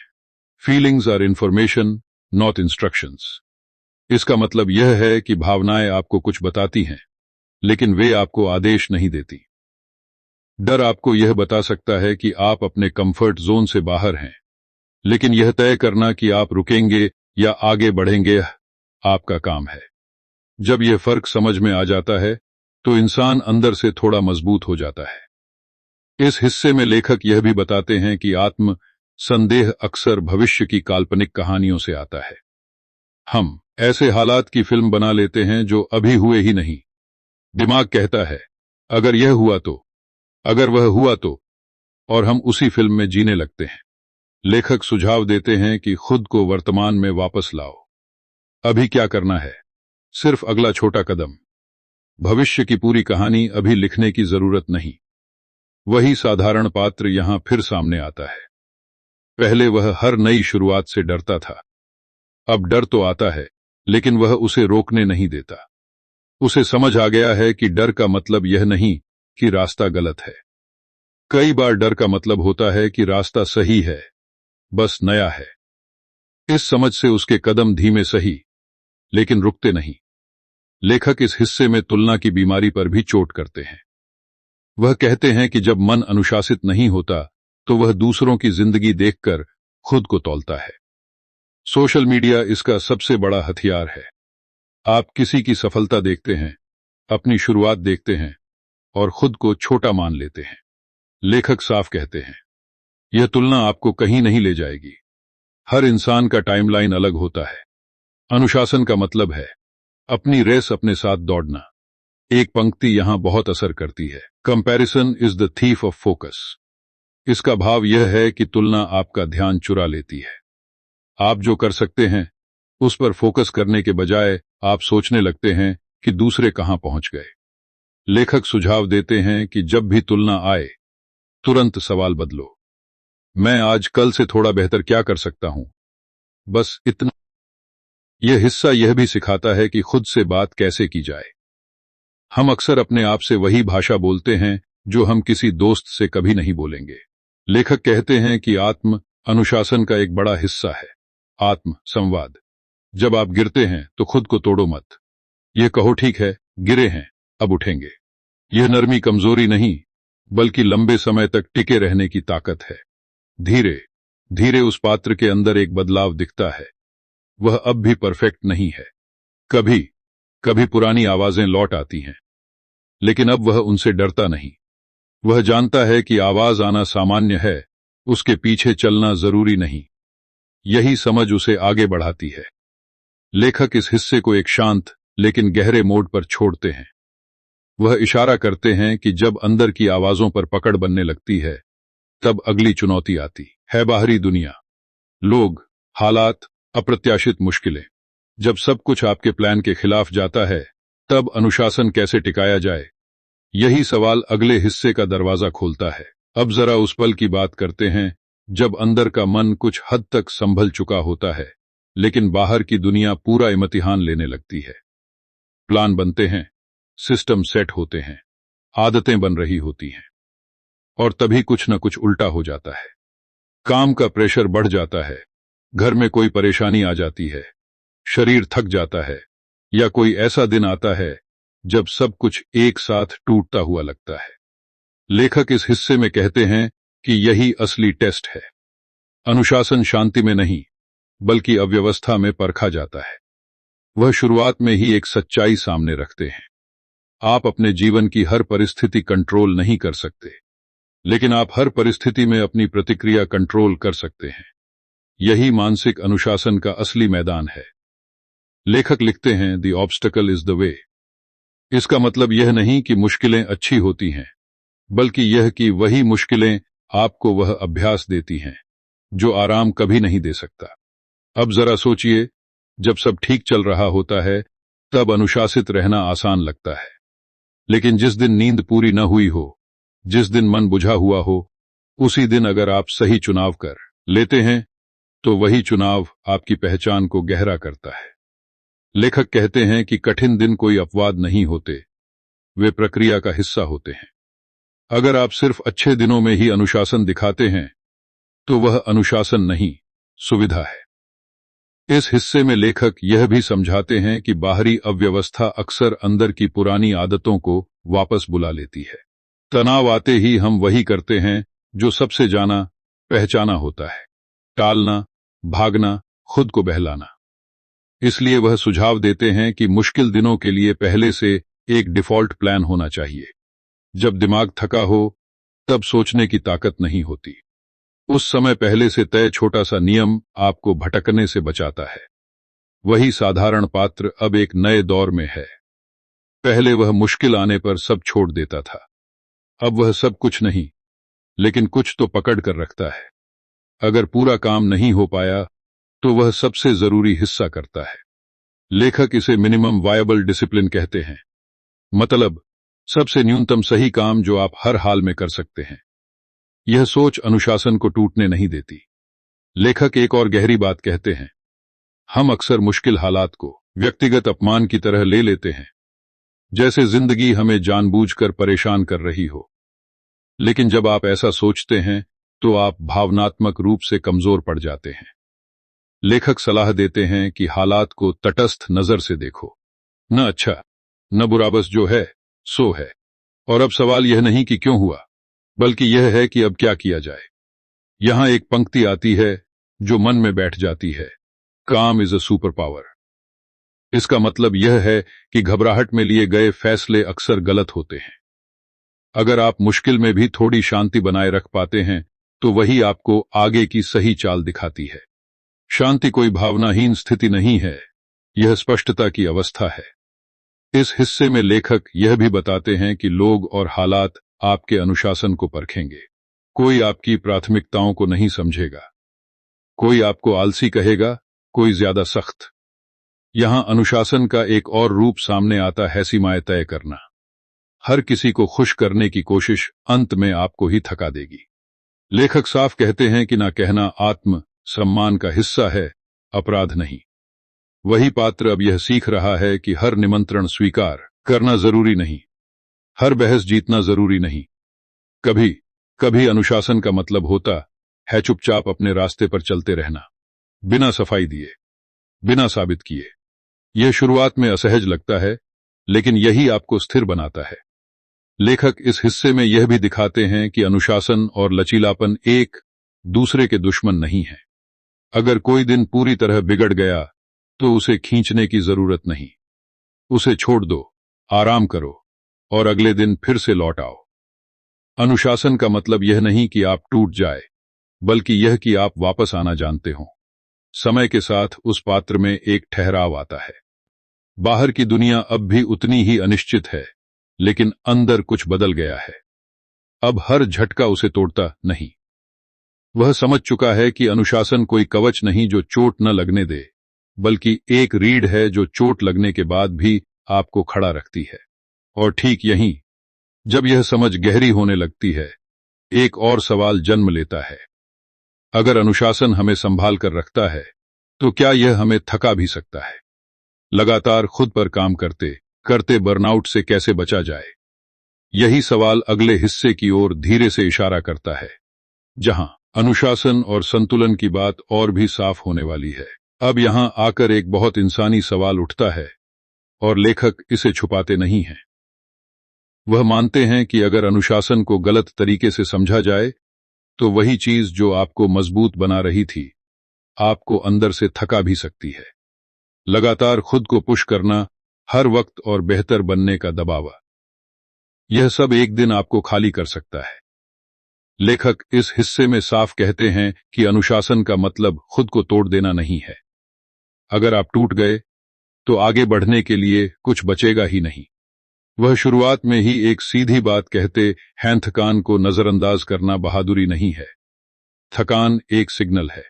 feelings are information not instructions. इसका मतलब यह है कि भावनाएं आपको कुछ बताती हैं, लेकिन वे आपको आदेश नहीं देती। डर आपको यह बता सकता है कि आप अपने कंफर्ट जोन से बाहर हैं, लेकिन यह तय करना कि आप रुकेंगे या आगे बढ़ेंगे, यह आपका काम है। जब यह फर्क समझ में आ जाता है तो इंसान अंदर से थोड़ा मजबूत हो जाता है। इस हिस्से में लेखक यह भी बताते हैं कि आत्म संदेह अक्सर भविष्य की काल्पनिक कहानियों से आता है। हम ऐसे हालात की फिल्म बना लेते हैं जो अभी हुए ही नहीं। दिमाग कहता है अगर यह हुआ तो, अगर वह हुआ तो, और हम उसी फिल्म में जीने लगते हैं। लेखक सुझाव देते हैं कि खुद को वर्तमान में वापस लाओ। अभी क्या करना है? सिर्फ अगला छोटा कदम। भविष्य की पूरी कहानी अभी लिखने की जरूरत नहीं। वही साधारण पात्र यहां फिर सामने आता है। पहले वह हर नई शुरुआत से डरता था, अब डर तो आता है, लेकिन वह उसे रोकने नहीं देता। उसे समझ आ गया है कि डर का मतलब यह नहीं कि रास्ता गलत है। कई बार डर का मतलब होता है कि रास्ता सही है, बस नया है। इस समझ से उसके कदम धीमे सही, लेकिन रुकते नहीं। लेखक इस हिस्से में तुलना की बीमारी पर भी चोट करते हैं। वह कहते हैं कि जब मन अनुशासित नहीं होता तो वह दूसरों की जिंदगी देखकर खुद को तौलता है। सोशल मीडिया इसका सबसे बड़ा हथियार है। आप किसी की सफलता देखते हैं, अपनी शुरुआत देखते हैं और खुद को छोटा मान लेते हैं। लेखक साफ कहते हैं, यह तुलना आपको कहीं नहीं ले जाएगी। हर इंसान का टाइमलाइन अलग होता है। अनुशासन का मतलब है अपनी रेस अपने साथ दौड़ना। एक पंक्ति यहां बहुत असर करती है, comparison is the thief of focus. इसका भाव यह है कि तुलना आपका ध्यान चुरा लेती है। आप जो कर सकते हैं उस पर फोकस करने के बजाय आप सोचने लगते हैं कि दूसरे कहां पहुंच गए। लेखक सुझाव देते हैं कि जब भी तुलना आए तुरंत सवाल बदलो, मैं आज कल से थोड़ा बेहतर क्या कर सकता हूं, बस इतना। यह हिस्सा यह भी सिखाता है कि खुद से बात कैसे की जाए। हम अक्सर अपने आप से वही भाषा बोलते हैं जो हम किसी दोस्त से कभी नहीं बोलेंगे। लेखक कहते हैं कि आत्म अनुशासन का एक बड़ा हिस्सा है आत्म संवाद। जब आप गिरते हैं तो खुद को तोड़ो मत। यह कहो ठीक है, गिरे हैं, अब उठेंगे। यह नरमी कमजोरी नहीं, बल्कि लंबे समय तक टिके रहने की ताकत है। धीरे धीरे उस पात्र के अंदर एक बदलाव दिखता है। वह अब भी परफेक्ट नहीं है। कभी कभी पुरानी आवाजें लौट आती हैं, लेकिन अब वह उनसे डरता नहीं। वह जानता है कि आवाज आना सामान्य है, उसके पीछे चलना जरूरी नहीं। यही समझ उसे आगे बढ़ाती है। लेखक इस हिस्से को एक शांत लेकिन गहरे मोड पर छोड़ते हैं। वह इशारा करते हैं कि जब अंदर की आवाजों पर पकड़ बनने लगती है, तब अगली चुनौती आती है बाहरी दुनिया, लोग, हालात, अप्रत्याशित मुश्किलें। जब सब कुछ आपके प्लान के खिलाफ जाता है, तब अनुशासन कैसे टिकाया जाए? यही सवाल अगले हिस्से का दरवाजा खोलता है। अब जरा उस पल की बात करते हैं जब अंदर का मन कुछ हद तक संभल चुका होता है, लेकिन बाहर की दुनिया पूरा इम्तिहान लेने लगती है। प्लान बनते हैं, सिस्टम सेट होते हैं, आदतें बन रही होती हैं, और तभी कुछ न कुछ उल्टा हो जाता है। काम का प्रेशर बढ़ जाता है, घर में कोई परेशानी आ जाती है, शरीर थक जाता है, या कोई ऐसा दिन आता है जब सब कुछ एक साथ टूटता हुआ लगता है। लेखक इस हिस्से में कहते हैं कि यही असली टेस्ट है। अनुशासन शांति में नहीं, बल्कि अव्यवस्था में परखा जाता है। वह शुरुआत में ही एक सच्चाई सामने रखते हैं। आप अपने जीवन की हर परिस्थिति कंट्रोल नहीं कर सकते, लेकिन आप हर परिस्थिति में अपनी प्रतिक्रिया कंट्रोल कर सकते हैं। यही मानसिक अनुशासन का असली मैदान है। लेखक लिखते हैं, the obstacle is the way. इसका मतलब यह नहीं कि मुश्किलें अच्छी होती हैं, बल्कि यह कि वही मुश्किलें आपको वह अभ्यास देती हैं जो आराम कभी नहीं दे सकता। अब जरा सोचिए, जब सब ठीक चल रहा होता है, तब अनुशासित रहना आसान लगता है। लेकिन जिस दिन नींद पूरी न हुई हो, जिस दिन मन बुझा हुआ हो, उसी दिन अगर आप सही चुनाव कर लेते हैं, तो वही चुनाव आपकी पहचान को गहरा करता है। लेखक कहते हैं कि कठिन दिन कोई अपवाद नहीं होते, वे प्रक्रिया का हिस्सा होते हैं। अगर आप सिर्फ अच्छे दिनों में ही अनुशासन दिखाते हैं, तो वह अनुशासन नहीं, सुविधा है। इस हिस्से में लेखक यह भी समझाते हैं कि बाहरी अव्यवस्था अक्सर अंदर की पुरानी आदतों को वापस बुला लेती है। तनाव आते ही हम वही करते हैं जो सबसे जाना पहचाना होता है, टालना, भागना, खुद को बहलाना। इसलिए वह सुझाव देते हैं कि मुश्किल दिनों के लिए पहले से एक डिफॉल्ट प्लान होना चाहिए। जब दिमाग थका हो, तब सोचने की ताकत नहीं होती। उस समय पहले से तय छोटा सा नियम आपको भटकने से बचाता है। वही साधारण पात्र अब एक नए दौर में है। पहले वह मुश्किल आने पर सब छोड़ देता था, अब वह सब कुछ नहीं, लेकिन कुछ तो पकड़ कर रखता है। अगर पूरा काम नहीं हो पाया, तो वह सबसे जरूरी हिस्सा करता है। लेखक इसे मिनिमम वायबल डिसिप्लिन कहते हैं, मतलब सबसे न्यूनतम सही काम जो आप हर हाल में कर सकते हैं। यह सोच अनुशासन को टूटने नहीं देती। लेखक एक और गहरी बात कहते हैं, हम अक्सर मुश्किल हालात को व्यक्तिगत अपमान की तरह ले लेते हैं, जैसे जिंदगी हमें जानबूझकर परेशान कर रही हो। लेकिन जब आप ऐसा सोचते हैं, तो आप भावनात्मक रूप से कमजोर पड़ जाते हैं। लेखक सलाह देते हैं कि हालात को तटस्थ नजर से देखो, न अच्छा न बुरा, बस जो है सो है। और अब सवाल यह नहीं कि क्यों हुआ, बल्कि यह है कि अब क्या किया जाए। यहां एक पंक्ति आती है जो मन में बैठ जाती है, काम इज अ सुपर पावर। इसका मतलब यह है कि घबराहट में लिए गए फैसले अक्सर गलत होते हैं। अगर आप मुश्किल में भी थोड़ी शांति बनाए रख पाते हैं, तो वही आपको आगे की सही चाल दिखाती है। शांति कोई भावनाहीन स्थिति नहीं है, यह स्पष्टता की अवस्था है। इस हिस्से में लेखक यह भी बताते हैं कि लोग और हालात आपके अनुशासन को परखेंगे। कोई आपकी प्राथमिकताओं को नहीं समझेगा, कोई आपको आलसी कहेगा, कोई ज्यादा सख्त। यहां अनुशासन का एक और रूप सामने आता है, सीमाएं तय करना। हर किसी को खुश करने की कोशिश अंत में आपको ही थका देगी। लेखक साफ कहते हैं कि ना कहना आत्म सम्मान का हिस्सा है, अपराध नहीं। वही पात्र अब यह सीख रहा है कि हर निमंत्रण स्वीकार करना जरूरी नहीं, हर बहस जीतना जरूरी नहीं। कभी कभी अनुशासन का मतलब होता है चुपचाप अपने रास्ते पर चलते रहना, बिना सफाई दिए, बिना साबित किए। यह शुरुआत में असहज लगता है, लेकिन यही आपको स्थिर बनाता है। लेखक इस हिस्से में यह भी दिखाते हैं कि अनुशासन और लचीलापन एक दूसरे के दुश्मन नहीं है। अगर कोई दिन पूरी तरह बिगड़ गया, तो उसे खींचने की जरूरत नहीं। उसे छोड़ दो, आराम करो, और अगले दिन फिर से लौट आओ। अनुशासन का मतलब यह नहीं कि आप टूट जाए, बल्कि यह कि आप वापस आना जानते हो। समय के साथ उस पात्र में एक ठहराव आता है। बाहर की दुनिया अब भी उतनी ही अनिश्चित है, लेकिन अंदर कुछ बदल गया है। अब हर झटका उसे तोड़ता नहीं। वह समझ चुका है कि अनुशासन कोई कवच नहीं जो चोट न लगने दे, बल्कि एक रीढ़ है जो चोट लगने के बाद भी आपको खड़ा रखती है। और ठीक यहीं, जब यह समझ गहरी होने लगती है, एक और सवाल जन्म लेता है। अगर अनुशासन हमें संभाल कर रखता है, तो क्या यह हमें थका भी सकता है? लगातार खुद पर काम करते करते बर्नआउट से कैसे बचा जाए? यही सवाल अगले हिस्से की ओर धीरे से इशारा करता है, जहां अनुशासन और संतुलन की बात और भी साफ होने वाली है। अब यहां आकर एक बहुत इंसानी सवाल उठता है, और लेखक इसे छुपाते नहीं हैं। वह मानते हैं कि अगर अनुशासन को गलत तरीके से समझा जाए, तो वही चीज जो आपको मजबूत बना रही थी, आपको अंदर से थका भी सकती है। लगातार खुद को पुश करना, हर वक्त और बेहतर बनने का दबाव, यह सब एक दिन आपको खाली कर सकता है। लेखक इस हिस्से में साफ कहते हैं कि अनुशासन का मतलब खुद को तोड़ देना नहीं है। अगर आप टूट गए, तो आगे बढ़ने के लिए कुछ बचेगा ही नहीं। वह शुरुआत में ही एक सीधी बात कहते हैं, थकान को नजरअंदाज करना बहादुरी नहीं है। थकान एक सिग्नल है।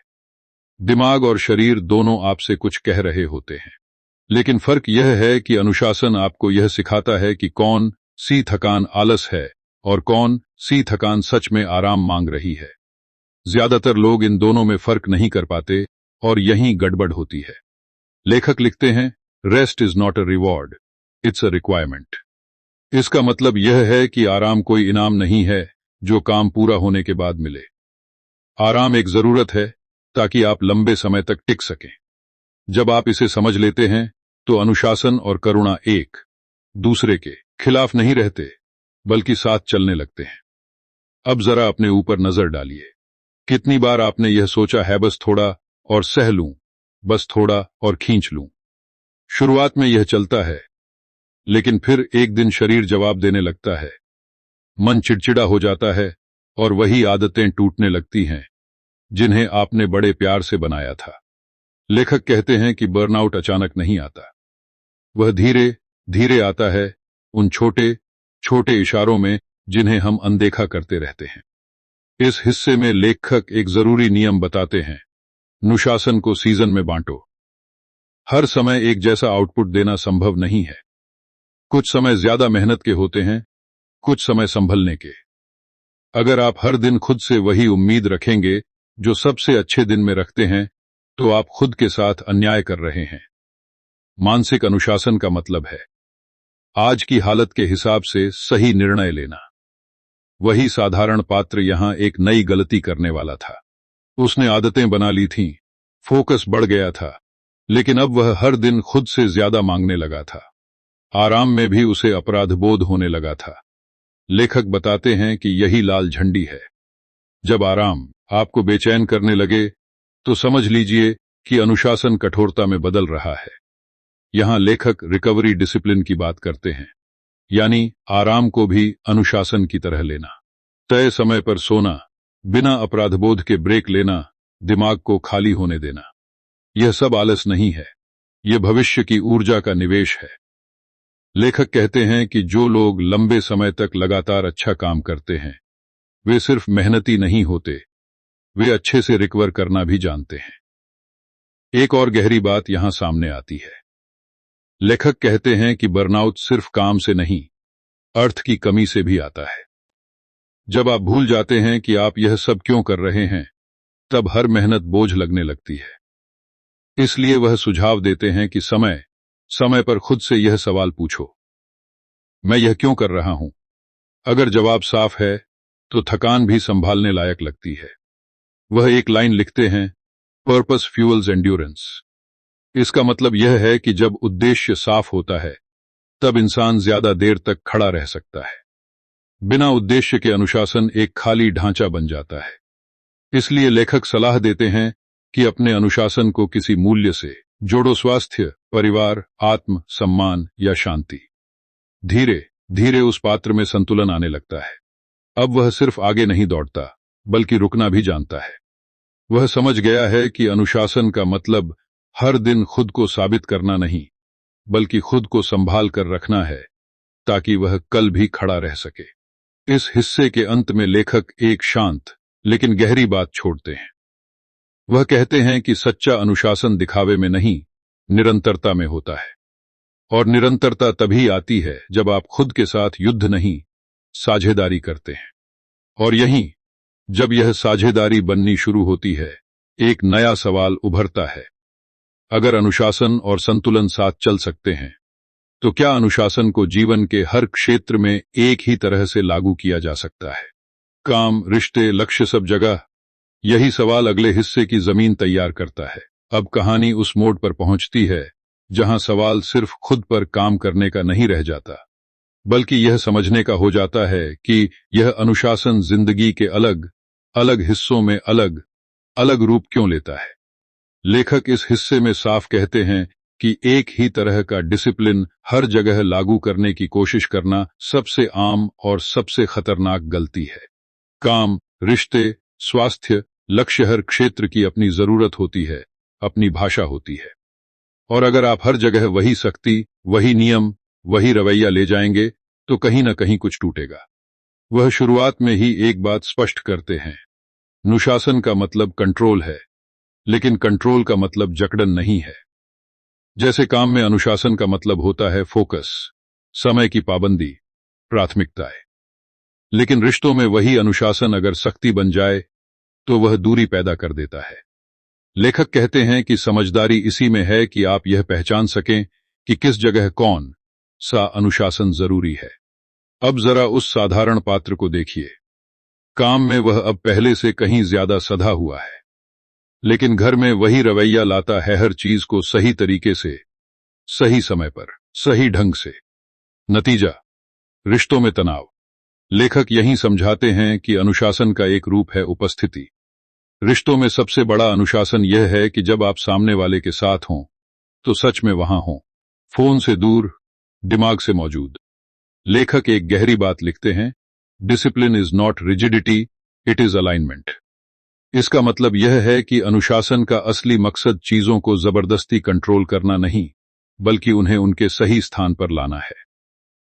दिमाग और शरीर दोनों आपसे कुछ कह रहे होते हैं। लेकिन फर्क यह है कि अनुशासन आपको यह सिखाता है कि कौन सी थकान आलस है और कौन सी थकान सच में आराम मांग रही है। ज्यादातर लोग इन दोनों में फर्क नहीं कर पाते, और यहीं गड़बड़ होती है। लेखक लिखते हैं, rest is not a reward, it's a requirement. इसका मतलब यह है कि आराम कोई इनाम नहीं है जो काम पूरा होने के बाद मिले। आराम एक जरूरत है ताकि आप लंबे समय तक टिक सकें। जब आप इसे समझ लेते हैं, तो अनुशासन और करुणा एक दूसरे के खिलाफ नहीं रहते, बल्कि साथ चलने लगते हैं। अब जरा अपने ऊपर नजर डालिए। कितनी बार आपने यह सोचा है, बस थोड़ा और सह लूं, बस थोड़ा और खींच लूं। शुरुआत में यह चलता है, लेकिन फिर एक दिन शरीर जवाब देने लगता है, मन चिड़चिड़ा हो जाता है, और वही आदतें टूटने लगती हैं जिन्हें आपने बड़े प्यार से बनाया था। लेखक कहते हैं कि बर्नआउट अचानक नहीं आता, वह धीरे धीरे आता है, उन छोटे छोटे इशारों में जिन्हें हम अनदेखा करते रहते हैं। इस हिस्से में लेखक एक जरूरी नियम बताते हैं, अनुशासन को सीजन में बांटो। हर समय एक जैसा आउटपुट देना संभव नहीं है। कुछ समय ज्यादा मेहनत के होते हैं, कुछ समय संभलने के। अगर आप हर दिन खुद से वही उम्मीद रखेंगे जो सबसे अच्छे दिन में रखते हैं, तो आप खुद के साथ अन्याय कर रहे हैं। मानसिक अनुशासन का मतलब है आज की हालत के हिसाब से सही निर्णय लेना। वही साधारण पात्र यहां एक नई गलती करने वाला था। उसने आदतें बना ली थीं, फोकस बढ़ गया था, लेकिन अब वह हर दिन खुद से ज्यादा मांगने लगा था। आराम में भी उसे अपराधबोध होने लगा था। लेखक बताते हैं कि यही लाल झंडी है। जब आराम आपको बेचैन करने लगे, तो समझ लीजिए कि अनुशासन कठोरता में बदल रहा है। यहां लेखक रिकवरी डिसिप्लिन की बात करते हैं, यानी आराम को भी अनुशासन की तरह लेना। तय समय पर सोना, बिना अपराधबोध के ब्रेक लेना, दिमाग को खाली होने देना। यह सब आलस नहीं है, यह भविष्य की ऊर्जा का निवेश है। लेखक कहते हैं कि जो लोग लंबे समय तक लगातार अच्छा काम करते हैं, वे सिर्फ मेहनती नहीं होते, वे अच्छे से रिकवर करना भी जानते हैं। एक और गहरी बात यहां सामने आती है। लेखक कहते हैं कि बर्नआउट सिर्फ काम से नहीं, अर्थ की कमी से भी आता है। जब आप भूल जाते हैं कि आप यह सब क्यों कर रहे हैं, तब हर मेहनत बोझ लगने लगती है। इसलिए वह सुझाव देते हैं कि समय समय पर खुद से यह सवाल पूछो, मैं यह क्यों कर रहा हूं? अगर जवाब साफ है, तो थकान भी संभालने लायक लगती है। वह एक लाइन लिखते हैं, पर्पस फ्यूल्स एंड्योरेंस। इसका मतलब यह है कि जब उद्देश्य साफ होता है, तब इंसान ज्यादा देर तक खड़ा रह सकता है। बिना उद्देश्य के अनुशासन एक खाली ढांचा बन जाता है। इसलिए लेखक सलाह देते हैं कि अपने अनुशासन को किसी मूल्य से जोड़ो, स्वास्थ्य, परिवार, आत्म सम्मान या शांति। धीरे धीरे उस पात्र में संतुलन आने लगता है। अब वह सिर्फ आगे नहीं दौड़ता, बल्कि रुकना भी जानता है। वह समझ गया है कि अनुशासन का मतलब हर दिन खुद को साबित करना नहीं, बल्कि खुद को संभाल कर रखना है, ताकि वह कल भी खड़ा रह सके। इस हिस्से के अंत में लेखक एक शांत लेकिन गहरी बात छोड़ते हैं। वह कहते हैं कि सच्चा अनुशासन दिखावे में नहीं, निरंतरता में होता है। और निरंतरता तभी आती है जब आप खुद के साथ युद्ध नहीं, साझेदारी करते हैं। और यहीं, जब यह साझेदारी बननी शुरू होती है, एक नया सवाल उभरता है। अगर अनुशासन और संतुलन साथ चल सकते हैं, तो क्या अनुशासन को जीवन के हर क्षेत्र में एक ही तरह से लागू किया जा सकता है? काम, रिश्ते, लक्ष्य, सब जगह? यही सवाल अगले हिस्से की जमीन तैयार करता है। अब कहानी उस मोड़ पर पहुंचती है जहां सवाल सिर्फ खुद पर काम करने का नहीं रह जाता, बल्कि यह समझने का हो जाता है कि यह अनुशासन जिंदगी के अलग अलग हिस्सों में अलग अलग रूप क्यों लेता है। लेखक इस हिस्से में साफ कहते हैं कि एक ही तरह का डिसिप्लिन हर जगह लागू करने की कोशिश करना सबसे आम और सबसे खतरनाक गलती है। काम, रिश्ते, स्वास्थ्य, लक्ष्य, हर क्षेत्र की अपनी जरूरत होती है, अपनी भाषा होती है। और अगर आप हर जगह वही सख्ती, वही नियम, वही रवैया ले जाएंगे, तो कहीं न कहीं कुछ टूटेगा। वह शुरुआत में ही एक बात स्पष्ट करते हैं। अनुशासन का मतलब कंट्रोल है, लेकिन कंट्रोल का मतलब जकड़न नहीं है। जैसे काम में अनुशासन का मतलब होता है फोकस, समय की पाबंदी, प्राथमिकताएं। लेकिन रिश्तों में वही अनुशासन अगर सख्ती बन जाए, तो वह दूरी पैदा कर देता है। लेखक कहते हैं कि समझदारी इसी में है कि आप यह पहचान सकें कि किस जगह कौन सा अनुशासन जरूरी है। अब जरा उस साधारण पात्र को देखिए। काम में वह अब पहले से कहीं ज्यादा सधा हुआ है, लेकिन घर में वही रवैया लाता है, हर चीज को सही तरीके से, सही समय पर, सही ढंग से। नतीजा, रिश्तों में तनाव। लेखक यही समझाते हैं कि अनुशासन का एक रूप है उपस्थिति। रिश्तों में सबसे बड़ा अनुशासन यह है कि जब आप सामने वाले के साथ हों, तो सच में वहां हों, फोन से दूर, दिमाग से मौजूद। लेखक एक गहरी बात लिखते हैं, discipline is not rigidity, it is alignment. इसका मतलब यह है कि अनुशासन का असली मकसद चीजों को जबरदस्ती कंट्रोल करना नहीं, बल्कि उन्हें उनके सही स्थान पर लाना है।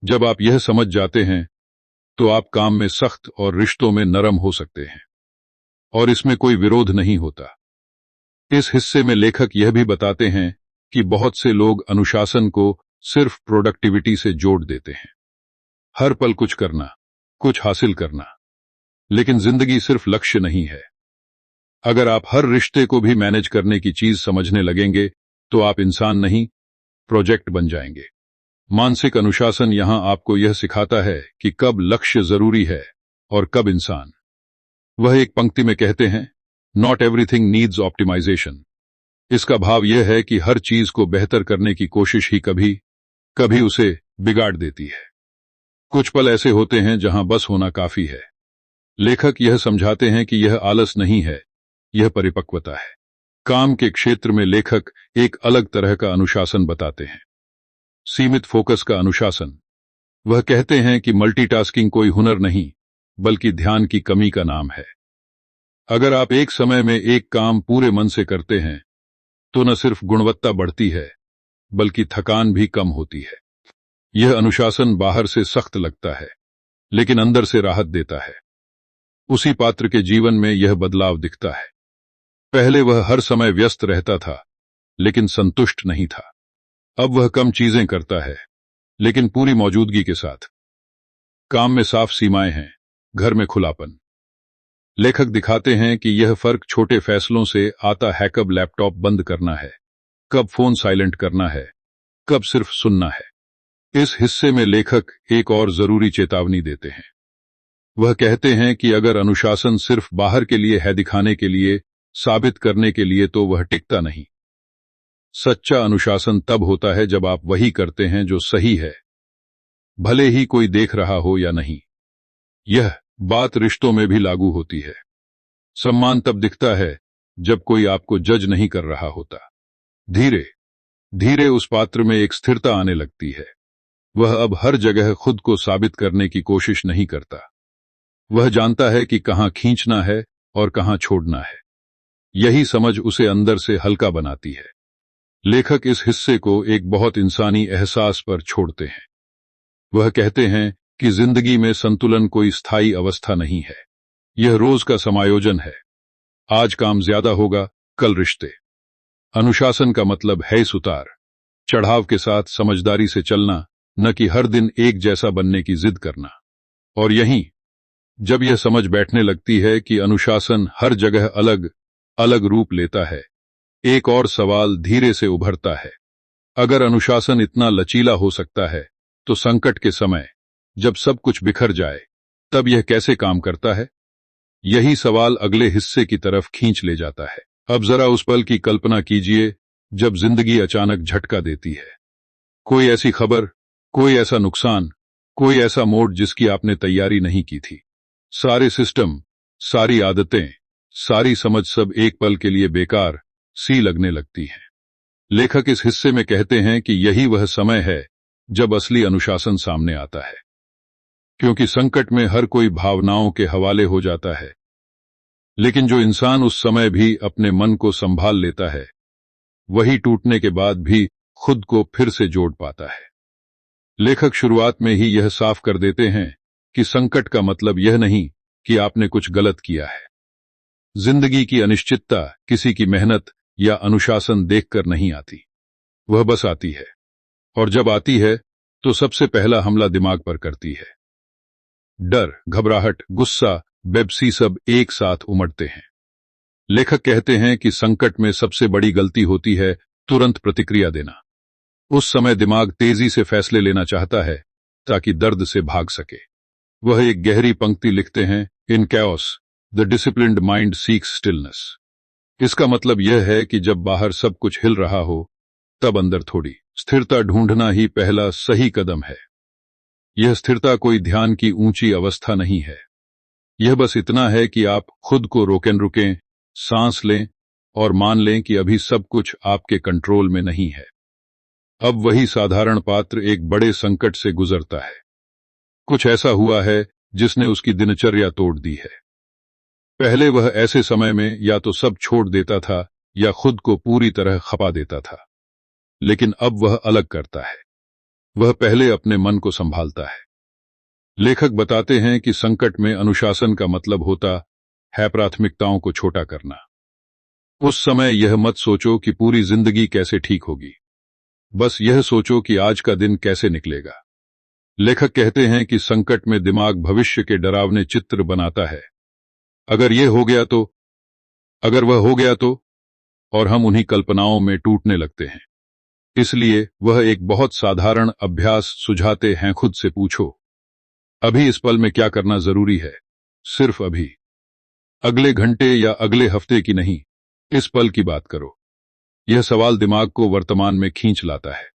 जब आप यह समझ जाते हैं, तो आप काम में सख्त और रिश्तों में नरम हो सकते हैं, और इसमें कोई विरोध नहीं होता। इस हिस्से में लेखक यह भी बताते हैं कि बहुत से लोग अनुशासन को सिर्फ प्रोडक्टिविटी से जोड़ देते हैं। हर पल कुछ करना, कुछ हासिल करना। लेकिन जिंदगी सिर्फ लक्ष्य नहीं है। अगर आप हर रिश्ते को भी मैनेज करने की चीज समझने लगेंगे, तो आप इंसान नहीं, प्रोजेक्ट बन जाएंगे। मानसिक अनुशासन यहां आपको यह सिखाता है कि कब लक्ष्य जरूरी है और कब इंसान। वह एक पंक्ति में कहते हैं, नॉट एवरीथिंग नीड्स ऑप्टिमाइजेशन। इसका भाव यह है कि हर चीज को बेहतर करने की कोशिश ही कभी कभी उसे बिगाड़ देती है। कुछ पल ऐसे होते हैं जहां बस होना काफी है। लेखक यह समझाते हैं कि यह आलस नहीं है, यह परिपक्वता है। काम के क्षेत्र में लेखक एक अलग तरह का अनुशासन बताते हैं, सीमित फोकस का अनुशासन। वह कहते हैं कि मल्टीटास्किंग कोई हुनर नहीं, बल्कि ध्यान की कमी का नाम है। अगर आप एक समय में एक काम पूरे मन से करते हैं, तो न सिर्फ गुणवत्ता बढ़ती है, बल्कि थकान भी कम होती है। यह अनुशासन बाहर से सख्त लगता है, लेकिन अंदर से राहत देता है। उसी पात्र के जीवन में यह बदलाव दिखता है। पहले वह हर समय व्यस्त रहता था, लेकिन संतुष्ट नहीं था। अब वह कम चीजें करता है, लेकिन पूरी मौजूदगी के साथ। काम में साफ सीमाएं हैं, घर में खुलापन। लेखक दिखाते हैं कि यह फर्क छोटे फैसलों से आता है। कब लैपटॉप बंद करना है, कब फोन साइलेंट करना है, कब सिर्फ सुनना है। इस हिस्से में लेखक एक और जरूरी चेतावनी देते हैं। वह कहते हैं कि अगर अनुशासन सिर्फ बाहर के लिए है, दिखाने के लिए, साबित करने के लिए, तो वह टिकता नहीं। सच्चा अनुशासन तब होता है जब आप वही करते हैं जो सही है, भले ही कोई देख रहा हो या नहीं। यह बात रिश्तों में भी लागू होती है। सम्मान तब दिखता है जब कोई आपको जज नहीं कर रहा होता। धीरे धीरे उस पात्र में एक स्थिरता आने लगती है। वह अब हर जगह खुद को साबित करने की कोशिश नहीं करता। वह जानता है कि कहां खींचना है और कहां छोड़ना है। यही समझ उसे अंदर से हल्का बनाती है। लेखक इस हिस्से को एक बहुत इंसानी एहसास पर छोड़ते हैं। वह कहते हैं कि जिंदगी में संतुलन कोई स्थायी अवस्था नहीं है, यह रोज का समायोजन है। आज काम ज्यादा होगा, कल रिश्ते। अनुशासन का मतलब है इस उतार चढ़ाव के साथ समझदारी से चलना, न कि हर दिन एक जैसा बनने की जिद करना। और यहीं जब यह समझ बैठने लगती है कि अनुशासन हर जगह अलग अलग रूप लेता है, एक और सवाल धीरे से उभरता है। अगर अनुशासन इतना लचीला हो सकता है, तो संकट के समय जब सब कुछ बिखर जाए, तब यह कैसे काम करता है? यही सवाल अगले हिस्से की तरफ खींच ले जाता है। अब जरा उस पल की कल्पना कीजिए जब जिंदगी अचानक झटका देती है। कोई ऐसी खबर, कोई ऐसा नुकसान, कोई ऐसा मोड़ जिसकी आपने तैयारी नहीं की थी। सारे सिस्टम, सारी आदतें, सारी समझ सब एक पल के लिए बेकार सी लगने लगती हैं। लेखक इस हिस्से में कहते हैं कि यही वह समय है जब असली अनुशासन सामने आता है, क्योंकि संकट में हर कोई भावनाओं के हवाले हो जाता है, लेकिन जो इंसान उस समय भी अपने मन को संभाल लेता है, वही टूटने के बाद भी खुद को फिर से जोड़ पाता है। लेखक शुरुआत में ही यह साफ कर देते हैं कि संकट का मतलब यह नहीं कि आपने कुछ गलत किया है। जिंदगी की अनिश्चितता किसी की मेहनत या अनुशासन देखकर नहीं आती, वह बस आती है। और जब आती है तो सबसे पहला हमला दिमाग पर करती है। डर, घबराहट, गुस्सा, बेबसी सब एक साथ उमड़ते हैं। लेखक कहते हैं कि संकट में सबसे बड़ी गलती होती है तुरंत प्रतिक्रिया देना। उस समय दिमाग तेजी से फैसले लेना चाहता है ताकि दर्द से भाग सके। वह एक गहरी पंक्ति लिखते हैं, in chaos the disciplined mind seeks stillness. इसका मतलब यह है कि जब बाहर सब कुछ हिल रहा हो, तब अंदर थोड़ी स्थिरता ढूंढना ही पहला सही कदम है। यह स्थिरता कोई ध्यान की ऊंची अवस्था नहीं है, यह बस इतना है कि आप खुद को रुकें, सांस लें और मान लें कि अभी सब कुछ आपके कंट्रोल में नहीं है। अब वही साधारण पात्र एक बड़े संकट से गुजरता है। कुछ ऐसा हुआ है जिसने उसकी दिनचर्या तोड़ दी है। पहले वह ऐसे समय में या तो सब छोड़ देता था या खुद को पूरी तरह खपा देता था, लेकिन अब वह अलग करता है। वह पहले अपने मन को संभालता है। लेखक बताते हैं कि संकट में अनुशासन का मतलब होता है प्राथमिकताओं को छोटा करना। उस समय यह मत सोचो कि पूरी जिंदगी कैसे ठीक होगी, बस यह सोचो कि आज का दिन कैसे निकलेगा। लेखक कहते हैं कि संकट में दिमाग भविष्य के डरावने चित्र बनाता है। अगर यह हो गया तो, अगर वह हो गया तो, और हम उन्हीं कल्पनाओं में टूटने लगते हैं। इसलिए वह एक बहुत साधारण अभ्यास सुझाते हैं, खुद से पूछो, अभी इस पल में क्या करना जरूरी है? सिर्फ अभी, अगले घंटे या अगले हफ्ते की नहीं, इस पल की बात करो। यह सवाल दिमाग को वर्तमान में खींच लाता है।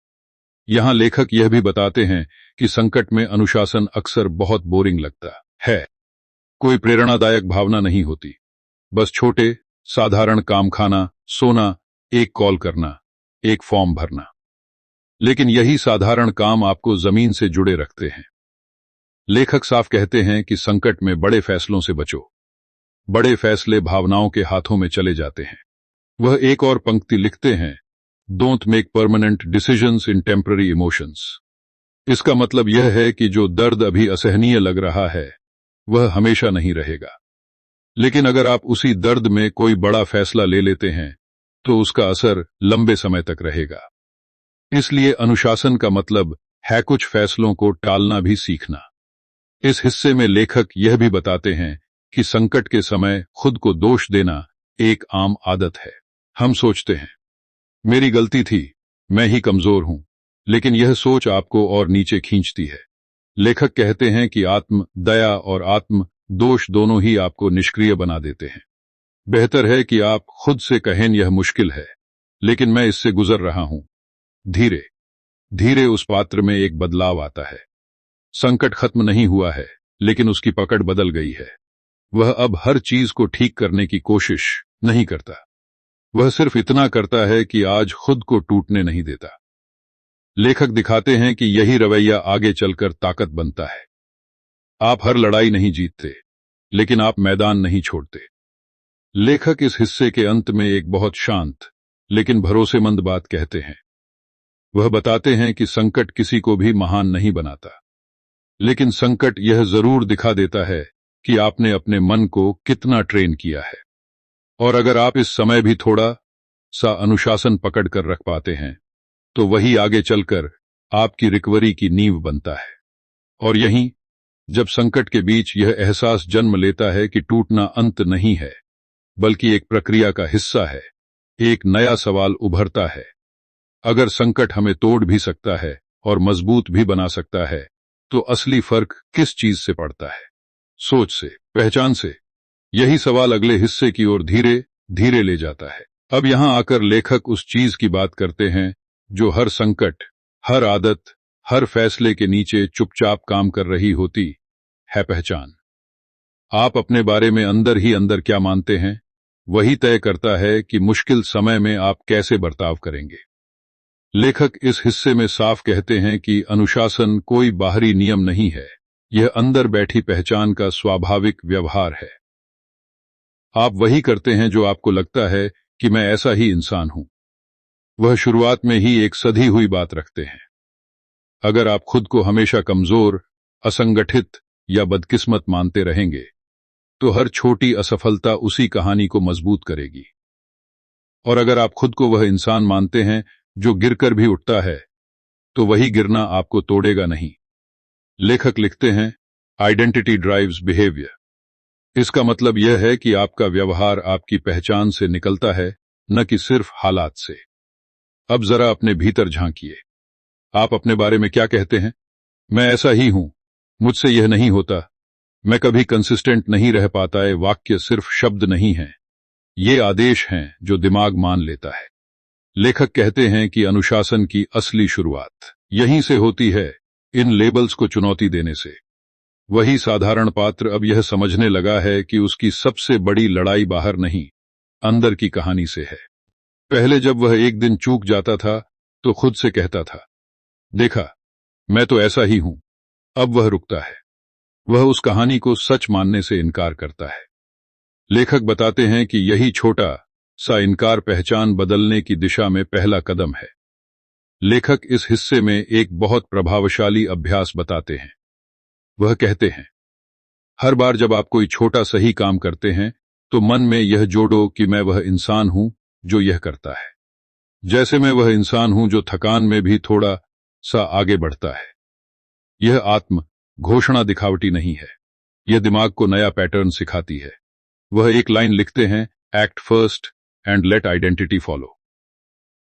यहां लेखक यह भी बताते हैं कि संकट में अनुशासन अक्सर बहुत बोरिंग लगता है। कोई प्रेरणादायक भावना नहीं होती, बस छोटे साधारण काम, खाना, सोना, एक कॉल करना, एक फॉर्म भरना। लेकिन यही साधारण काम आपको जमीन से जुड़े रखते हैं। लेखक साफ कहते हैं कि संकट में बड़े फैसलों से बचो। बड़े फैसले भावनाओं के हाथों में चले जाते हैं। वह एक और पंक्ति लिखते हैं, don't make permanent decisions in temporary emotions. इसका मतलब यह है कि जो दर्द अभी असहनीय लग रहा है, वह हमेशा नहीं रहेगा। लेकिन अगर आप उसी दर्द में कोई बड़ा फैसला ले लेते हैं, तो उसका असर लंबे समय तक रहेगा। इसलिए अनुशासन का मतलब है कुछ फैसलों को टालना भी सीखना। इस हिस्से में लेखक यह भी बताते हैं कि संकट के समय खुद को दोष देना एक आम आदत है। हम सोचते हैं, मेरी गलती थी, मैं ही कमजोर हूं, लेकिन यह सोच आपको और नीचे खींचती है। लेखक कहते हैं कि आत्म दया और आत्म दोष दोनों ही आपको निष्क्रिय बना देते हैं। बेहतर है कि आप खुद से कहें, यह मुश्किल है, लेकिन मैं इससे गुजर रहा हूं। धीरे धीरे उस पात्र में एक बदलाव आता है। संकट खत्म नहीं हुआ है, लेकिन उसकी पकड़ बदल गई है। वह अब हर चीज को ठीक करने की कोशिश नहीं करता। वह सिर्फ इतना करता है कि आज खुद को टूटने नहीं देता। लेखक दिखाते हैं कि यही रवैया आगे चलकर ताकत बनता है। आप हर लड़ाई नहीं जीतते, लेकिन आप मैदान नहीं छोड़ते। लेखक इस हिस्से के अंत में एक बहुत शांत लेकिन भरोसेमंद बात कहते हैं। वह बताते हैं कि संकट किसी को भी महान नहीं बनाता, लेकिन संकट यह जरूर दिखा देता है कि आपने अपने मन को कितना ट्रेन किया है। और अगर आप इस समय भी थोड़ा सा अनुशासन पकड़ कर रख पाते हैं, तो वही आगे चलकर आपकी रिकवरी की नींव बनता है। और यहीं जब संकट के बीच यह एहसास जन्म लेता है कि टूटना अंत नहीं है, बल्कि एक प्रक्रिया का हिस्सा है, एक नया सवाल उभरता है। अगर संकट हमें तोड़ भी सकता है और मजबूत भी बना सकता है, तो असली फर्क किस चीज से पड़ता है? सोच से, पहचान से? यही सवाल अगले हिस्से की ओर धीरे धीरे ले जाता है। अब यहां आकर लेखक उस चीज की बात करते हैं जो हर संकट, हर आदत, हर फैसले के नीचे चुपचाप काम कर रही होती है, पहचान। आप अपने बारे में अंदर ही अंदर क्या मानते हैं, वही तय करता है कि मुश्किल समय में आप कैसे बर्ताव करेंगे। लेखक इस हिस्से में साफ कहते हैं कि अनुशासन कोई बाहरी नियम नहीं है, यह अंदर बैठी पहचान का स्वाभाविक व्यवहार है। आप वही करते हैं जो आपको लगता है कि मैं ऐसा ही इंसान हूं। वह शुरुआत में ही एक सधी हुई बात रखते हैं। अगर आप खुद को हमेशा कमजोर, असंगठित या बदकिस्मत मानते रहेंगे, तो हर छोटी असफलता उसी कहानी को मजबूत करेगी। और अगर आप खुद को वह इंसान मानते हैं जो गिरकर भी उठता है, तो वही गिरना आपको तोड़ेगा नहीं। लेखक लिखते हैं, आइडेंटिटी ड्राइव्स बिहेवियर। इसका मतलब यह है कि आपका व्यवहार आपकी पहचान से निकलता है, न कि सिर्फ हालात से। अब जरा अपने भीतर झांकिए। आप अपने बारे में क्या कहते हैं? मैं ऐसा ही हूं, मुझसे यह नहीं होता, मैं कभी कंसिस्टेंट नहीं रह पाता। है वाक्य सिर्फ शब्द नहीं है, ये आदेश हैं जो दिमाग मान लेता है। लेखक कहते हैं कि अनुशासन की असली शुरुआत यहीं से होती है, इन लेबल्स को चुनौती देने से। वही साधारण पात्र अब यह समझने लगा है कि उसकी सबसे बड़ी लड़ाई बाहर नहीं, अंदर की कहानी से है। पहले जब वह एक दिन चूक जाता था, तो खुद से कहता था, देखा, मैं तो ऐसा ही हूं। अब वह रुकता है, वह उस कहानी को सच मानने से इनकार करता है। लेखक बताते हैं कि यही छोटा सा इनकार पहचान बदलने की दिशा में पहला कदम है। लेखक इस हिस्से में एक बहुत प्रभावशाली अभ्यास बताते हैं। वह कहते हैं, हर बार जब आप कोई छोटा सही काम करते हैं, तो मन में यह जोड़ो कि मैं वह इंसान हूं जो यह करता है। जैसे मैं वह इंसान हूं जो थकान में भी थोड़ा सा आगे बढ़ता है। यह आत्म घोषणा दिखावटी नहीं है, यह दिमाग को नया पैटर्न सिखाती है। वह एक लाइन लिखते हैं, act first and let identity follow.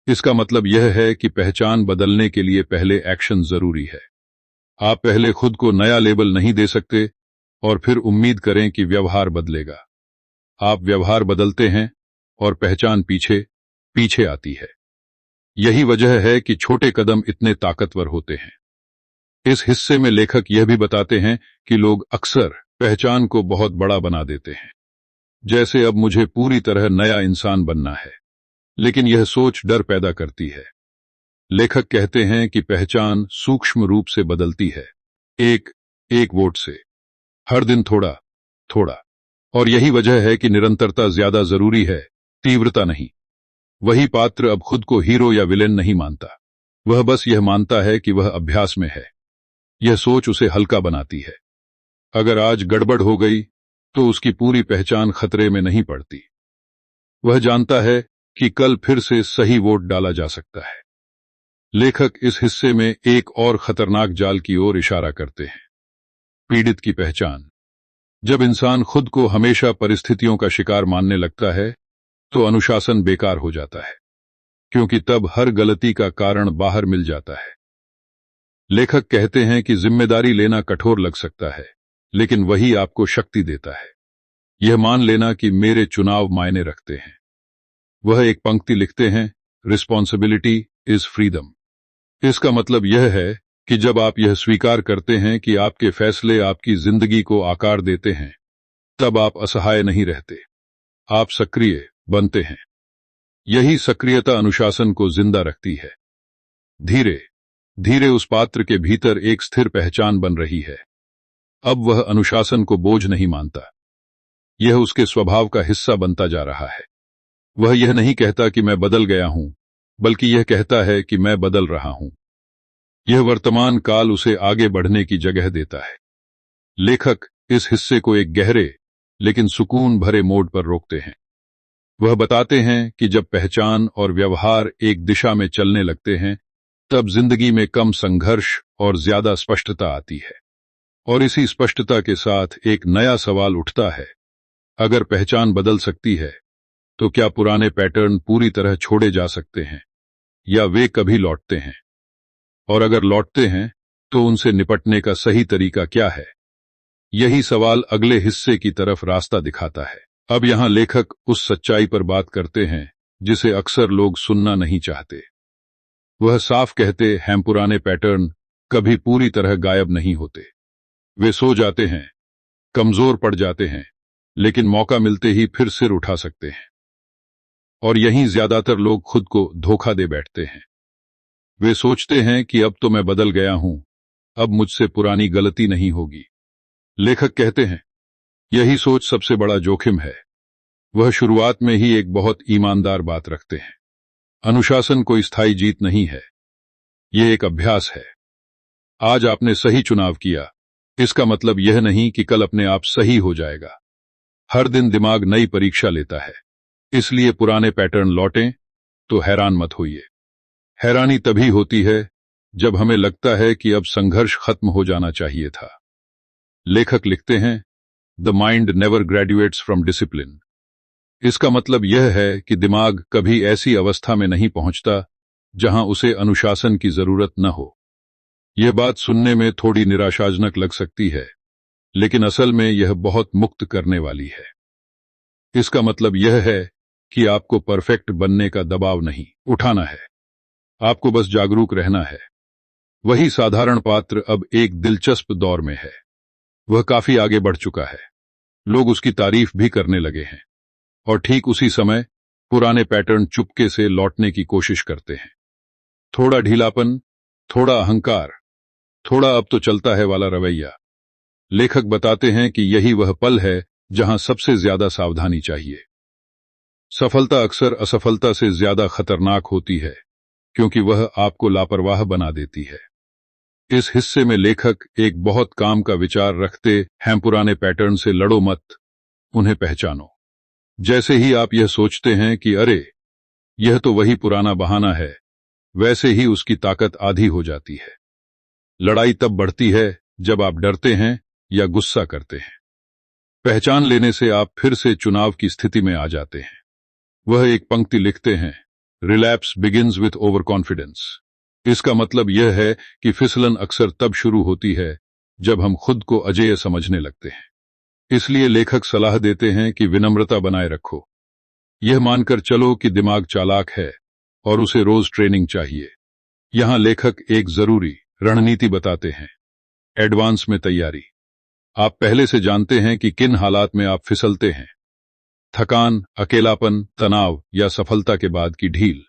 इसका मतलब यह है कि पहचान बदलने के लिए पहले एक्शन जरूरी है। आप पहले खुद को नया लेबल नहीं दे सकते और फिर उम्मीद करें कि व्यवहार बदलेगा। आप व्यवहार बदलते हैं और पहचान पीछे पीछे आती है। यही वजह है कि छोटे कदम इतने ताकतवर होते हैं। इस हिस्से में लेखक यह भी बताते हैं कि लोग अक्सर पहचान को बहुत बड़ा बना देते हैं, जैसे अब मुझे पूरी तरह नया इंसान बनना है। लेकिन यह सोच डर पैदा करती है। लेखक कहते हैं कि पहचान सूक्ष्म रूप से बदलती है, एक एक वोट से, हर दिन थोड़ा थोड़ा। और यही वजह है कि निरंतरता ज्यादा जरूरी है, तीव्रता नहीं। वही पात्र अब खुद को हीरो या विलेन नहीं मानता, वह बस यह मानता है कि वह अभ्यास में है। यह सोच उसे हल्का बनाती है। अगर आज गड़बड़ हो गई, तो उसकी पूरी पहचान खतरे में नहीं पड़ती। वह जानता है कि कल फिर से सही वोट डाला जा सकता है। लेखक इस हिस्से में एक और खतरनाक जाल की ओर इशारा करते हैं, पीड़ित की पहचान। जब इंसान खुद को हमेशा परिस्थितियों का शिकार मानने लगता है, तो अनुशासन बेकार हो जाता है, क्योंकि तब हर गलती का कारण बाहर मिल जाता है। लेखक कहते हैं कि जिम्मेदारी लेना कठोर लग सकता है, लेकिन वही आपको शक्ति देता है। यह मान लेना कि मेरे चुनाव मायने रखते हैं। वह एक पंक्ति लिखते हैं, रिस्पॉन्सिबिलिटी इज फ्रीडम। इसका मतलब यह है कि जब आप यह स्वीकार करते हैं कि आपके फैसले आपकी जिंदगी को आकार देते हैं, तब आप असहाय नहीं रहते, आप सक्रिय बनते हैं। यही सक्रियता अनुशासन को जिंदा रखती है। धीरे धीरे उस पात्र के भीतर एक स्थिर पहचान बन रही है। अब वह अनुशासन को बोझ नहीं मानता, यह उसके स्वभाव का हिस्सा बनता जा रहा है। वह यह नहीं कहता कि मैं बदल गया हूं, बल्कि यह कहता है कि मैं बदल रहा हूं। यह वर्तमान काल उसे आगे बढ़ने की जगह देता है। लेखक इस हिस्से को एक गहरे लेकिन सुकून भरे मोड पर रोकते हैं। वह बताते हैं कि जब पहचान और व्यवहार एक दिशा में चलने लगते हैं, तब जिंदगी में कम संघर्ष और ज्यादा स्पष्टता आती है। और इसी स्पष्टता के साथ एक नया सवाल उठता है, अगर पहचान बदल सकती है, तो क्या पुराने पैटर्न पूरी तरह छोड़े जा सकते हैं, या वे कभी लौटते हैं? और अगर लौटते हैं, तो उनसे निपटने का सही तरीका क्या है? यही सवाल अगले हिस्से की तरफ रास्ता दिखाता है। अब यहां लेखक उस सच्चाई पर बात करते हैं जिसे अक्सर लोग सुनना नहीं चाहते। वह साफ कहते हैं, पुराने पैटर्न कभी पूरी तरह गायब नहीं होते। वे सो जाते हैं, कमजोर पड़ जाते हैं, लेकिन मौका मिलते ही फिर सिर उठा सकते हैं। और यहीं ज्यादातर लोग खुद को धोखा दे बैठते हैं। वे सोचते हैं कि अब तो मैं बदल गया हूं, अब मुझसे पुरानी गलती नहीं होगी। लेखक कहते हैं, यही सोच सबसे बड़ा जोखिम है। वह शुरुआत में ही एक बहुत ईमानदार बात रखते हैं। अनुशासन कोई स्थायी जीत नहीं है, यह एक अभ्यास है। आज आपने सही चुनाव किया, इसका मतलब यह नहीं कि कल अपने आप सही हो जाएगा। हर दिन दिमाग नई परीक्षा लेता है। इसलिए पुराने पैटर्न लौटें तो हैरान मत होइए। हैरानी तभी होती है जब हमें लगता है कि अब संघर्ष खत्म हो जाना चाहिए था। लेखक लिखते हैं, the mind never graduates from discipline. इसका मतलब यह है कि दिमाग कभी ऐसी अवस्था में नहीं पहुंचता जहां उसे अनुशासन की जरूरत न हो। यह बात सुनने में थोड़ी निराशाजनक लग सकती है, लेकिन असल में यह बहुत मुक्त करने वाली है। इसका मतलब यह है कि आपको परफेक्ट बनने का दबाव नहीं उठाना है, आपको बस जागरूक रहना है। वही साधारण पात्र अब एक दिलचस्प दौर में है। वह काफी आगे बढ़ चुका है, लोग उसकी तारीफ भी करने लगे हैं, और ठीक उसी समय पुराने पैटर्न चुपके से लौटने की कोशिश करते हैं। थोड़ा ढीलापन, थोड़ा अहंकार, थोड़ा अब तो चलता है वाला रवैया। लेखक बताते हैं कि यही वह पल है जहां सबसे ज्यादा सावधानी चाहिए। सफलता अक्सर असफलता से ज्यादा खतरनाक होती है, क्योंकि वह आपको लापरवाह बना देती है। इस हिस्से में लेखक एक बहुत काम का विचार रखते हैं, पुराने पैटर्न से लड़ो मत, उन्हें पहचानो। जैसे ही आप यह सोचते हैं कि अरे यह तो वही पुराना बहाना है, वैसे ही उसकी ताकत आधी हो जाती है। लड़ाई तब बढ़ती है जब आप डरते हैं या गुस्सा करते हैं। पहचान लेने से आप फिर से चुनाव की स्थिति में आ जाते हैं। वह एक पंक्ति लिखते हैं, relapse begins with over confidence. इसका मतलब यह है कि फिसलन अक्सर तब शुरू होती है जब हम खुद को अजेय समझने लगते हैं। इसलिए लेखक सलाह देते हैं कि विनम्रता बनाए रखो। यह मानकर चलो कि दिमाग चालाक है और उसे रोज ट्रेनिंग चाहिए। यहां लेखक एक जरूरी रणनीति बताते हैं, एडवांस में तैयारी। आप पहले से जानते हैं कि किन हालात में आप फिसलते हैं, थकान, अकेलापन, तनाव या सफलता के बाद की ढील।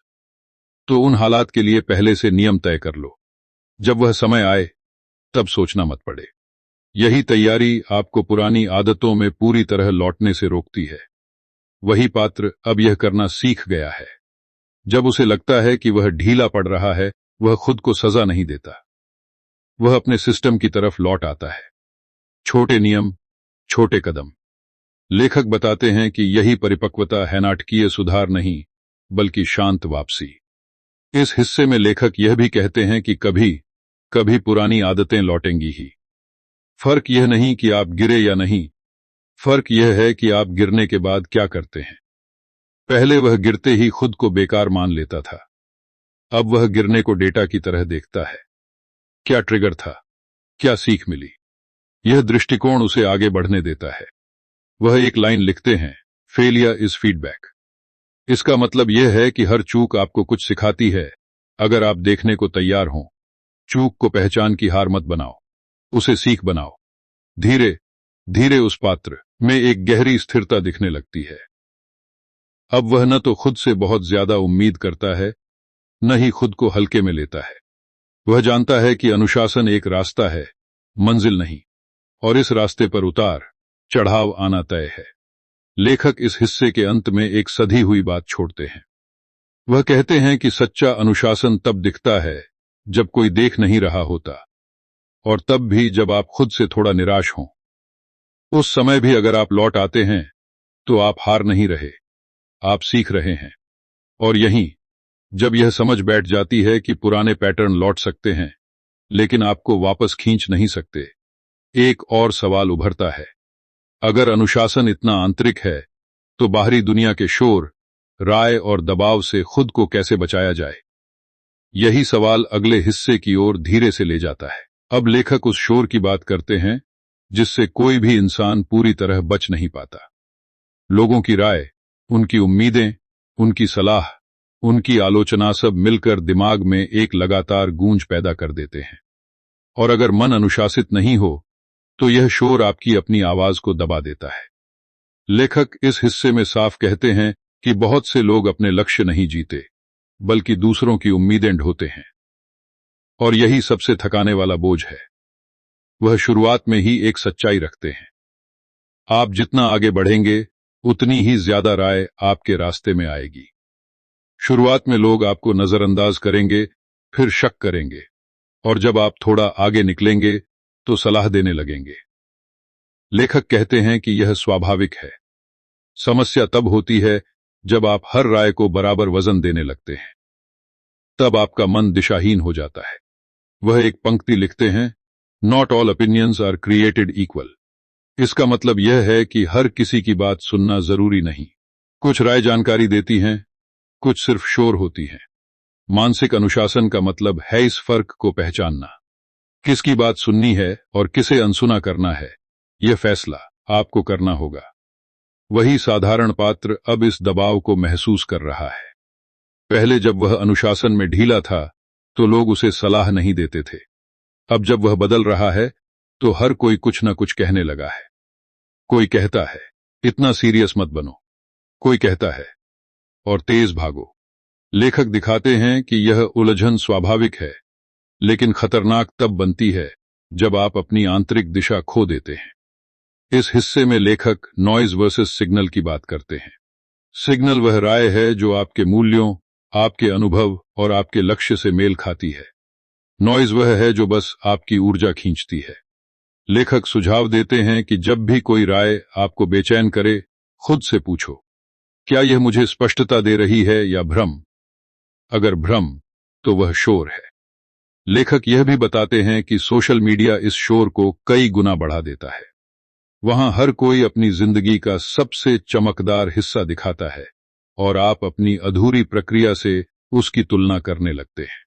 तो उन हालात के लिए पहले से नियम तय कर लो। जब वह समय आए तब सोचना मत पड़े। यही तैयारी आपको पुरानी आदतों में पूरी तरह लौटने से रोकती है। वही पात्र अब यह करना सीख गया है। जब उसे लगता है कि वह ढीला पड़ रहा है, वह खुद को सजा नहीं देता। वह अपने सिस्टम की तरफ लौट आता है। छोटे नियम, छोटे कदम। लेखक बताते हैं कि यही परिपक्वता है, नाटकीय सुधार नहीं बल्कि शांत वापसी। इस हिस्से में लेखक यह भी कहते हैं कि कभी कभी पुरानी आदतें लौटेंगी ही। फर्क यह नहीं कि आप गिरे या नहीं, फर्क यह है कि आप गिरने के बाद क्या करते हैं। पहले वह गिरते ही खुद को बेकार मान लेता था, अब वह गिरने को डेटा की तरह देखता है। क्या ट्रिगर था, क्या सीख मिली, यह दृष्टिकोण उसे आगे बढ़ने देता है। वह एक लाइन लिखते हैं, फेलियर इज फीडबैक। इसका मतलब यह है कि हर चूक आपको कुछ सिखाती है, अगर आप देखने को तैयार हों। चूक को पहचान की हार मत बनाओ, उसे सीख बनाओ। धीरे धीरे उस पात्र में एक गहरी स्थिरता दिखने लगती है। अब वह न तो खुद से बहुत ज्यादा उम्मीद करता है, न ही खुद को हल्के में लेता है। वह जानता है कि अनुशासन एक रास्ता है, मंजिल नहीं, और इस रास्ते पर उतार चढ़ाव आना तय है। लेखक इस हिस्से के अंत में एक सधी हुई बात छोड़ते हैं। वह कहते हैं कि सच्चा अनुशासन तब दिखता है जब कोई देख नहीं रहा होता, और तब भी जब आप खुद से थोड़ा निराश हों। उस समय भी अगर आप लौट आते हैं तो आप हार नहीं रहे, आप सीख रहे हैं। और यहीं जब यह समझ बैठ जाती है कि पुराने पैटर्न लौट सकते हैं लेकिन आपको वापस खींच नहीं सकते, एक और सवाल उभरता है। अगर अनुशासन इतना आंतरिक है तो बाहरी दुनिया के शोर, राय और दबाव से खुद को कैसे बचाया जाए? यही सवाल अगले हिस्से की ओर धीरे से ले जाता है। अब लेखक उस शोर की बात करते हैं जिससे कोई भी इंसान पूरी तरह बच नहीं पाता। लोगों की राय, उनकी उम्मीदें, उनकी सलाह, उनकी आलोचना सब मिलकर दिमाग में एक लगातार गूंज पैदा कर देते हैं। और अगर मन अनुशासित नहीं हो तो यह शोर आपकी अपनी आवाज को दबा देता है। लेखक इस हिस्से में साफ कहते हैं कि बहुत से लोग अपने लक्ष्य नहीं जीते, बल्कि दूसरों की उम्मीदें ढोते हैं। और यही सबसे थकाने वाला बोझ है। वह शुरुआत में ही एक सच्चाई रखते हैं। आप जितना आगे बढ़ेंगे उतनी ही ज्यादा राय आपके रास्ते में आएगी। शुरुआत में लोग आपको नजरअंदाज करेंगे, फिर शक करेंगे, और जब आप थोड़ा आगे निकलेंगे तो सलाह देने लगेंगे। लेखक कहते हैं कि यह स्वाभाविक है। समस्या तब होती है जब आप हर राय को बराबर वजन देने लगते हैं। तब आपका मन दिशाहीन हो जाता है। वह एक पंक्ति लिखते हैं, not all opinions are created equal. इसका मतलब यह है कि हर किसी की बात सुनना जरूरी नहीं। कुछ राय जानकारी देती हैं, कुछ सिर्फ शोर होती हैं। मानसिक अनुशासन का मतलब है इस फर्क को पहचानना। किसकी बात सुननी है और किसे अनसुना करना है, यह फैसला आपको करना होगा। वही साधारण पात्र अब इस दबाव को महसूस कर रहा है। पहले जब वह अनुशासन में ढीला था तो लोग उसे सलाह नहीं देते थे। अब जब वह बदल रहा है तो हर कोई कुछ न कुछ कहने लगा है। कोई कहता है, इतना सीरियस मत बनो। कोई कहता है, और तेज भागो। लेखक दिखाते हैं कि यह उलझन स्वाभाविक है, लेकिन खतरनाक तब बनती है जब आप अपनी आंतरिक दिशा खो देते हैं। इस हिस्से में लेखक नॉइज वर्सेस सिग्नल की बात करते हैं। सिग्नल वह राय है जो आपके मूल्यों, आपके अनुभव और आपके लक्ष्य से मेल खाती है। नॉइज वह है जो बस आपकी ऊर्जा खींचती है। लेखक सुझाव देते हैं कि जब भी कोई राय आपको बेचैन करे, खुद से पूछो, क्या यह मुझे स्पष्टता दे रही है या भ्रम? अगर भ्रम, तो वह शोर है। लेखक यह भी बताते हैं कि सोशल मीडिया इस शोर को कई गुना बढ़ा देता है। वहां हर कोई अपनी जिंदगी का सबसे चमकदार हिस्सा दिखाता है और आप अपनी अधूरी प्रक्रिया से उसकी तुलना करने लगते हैं।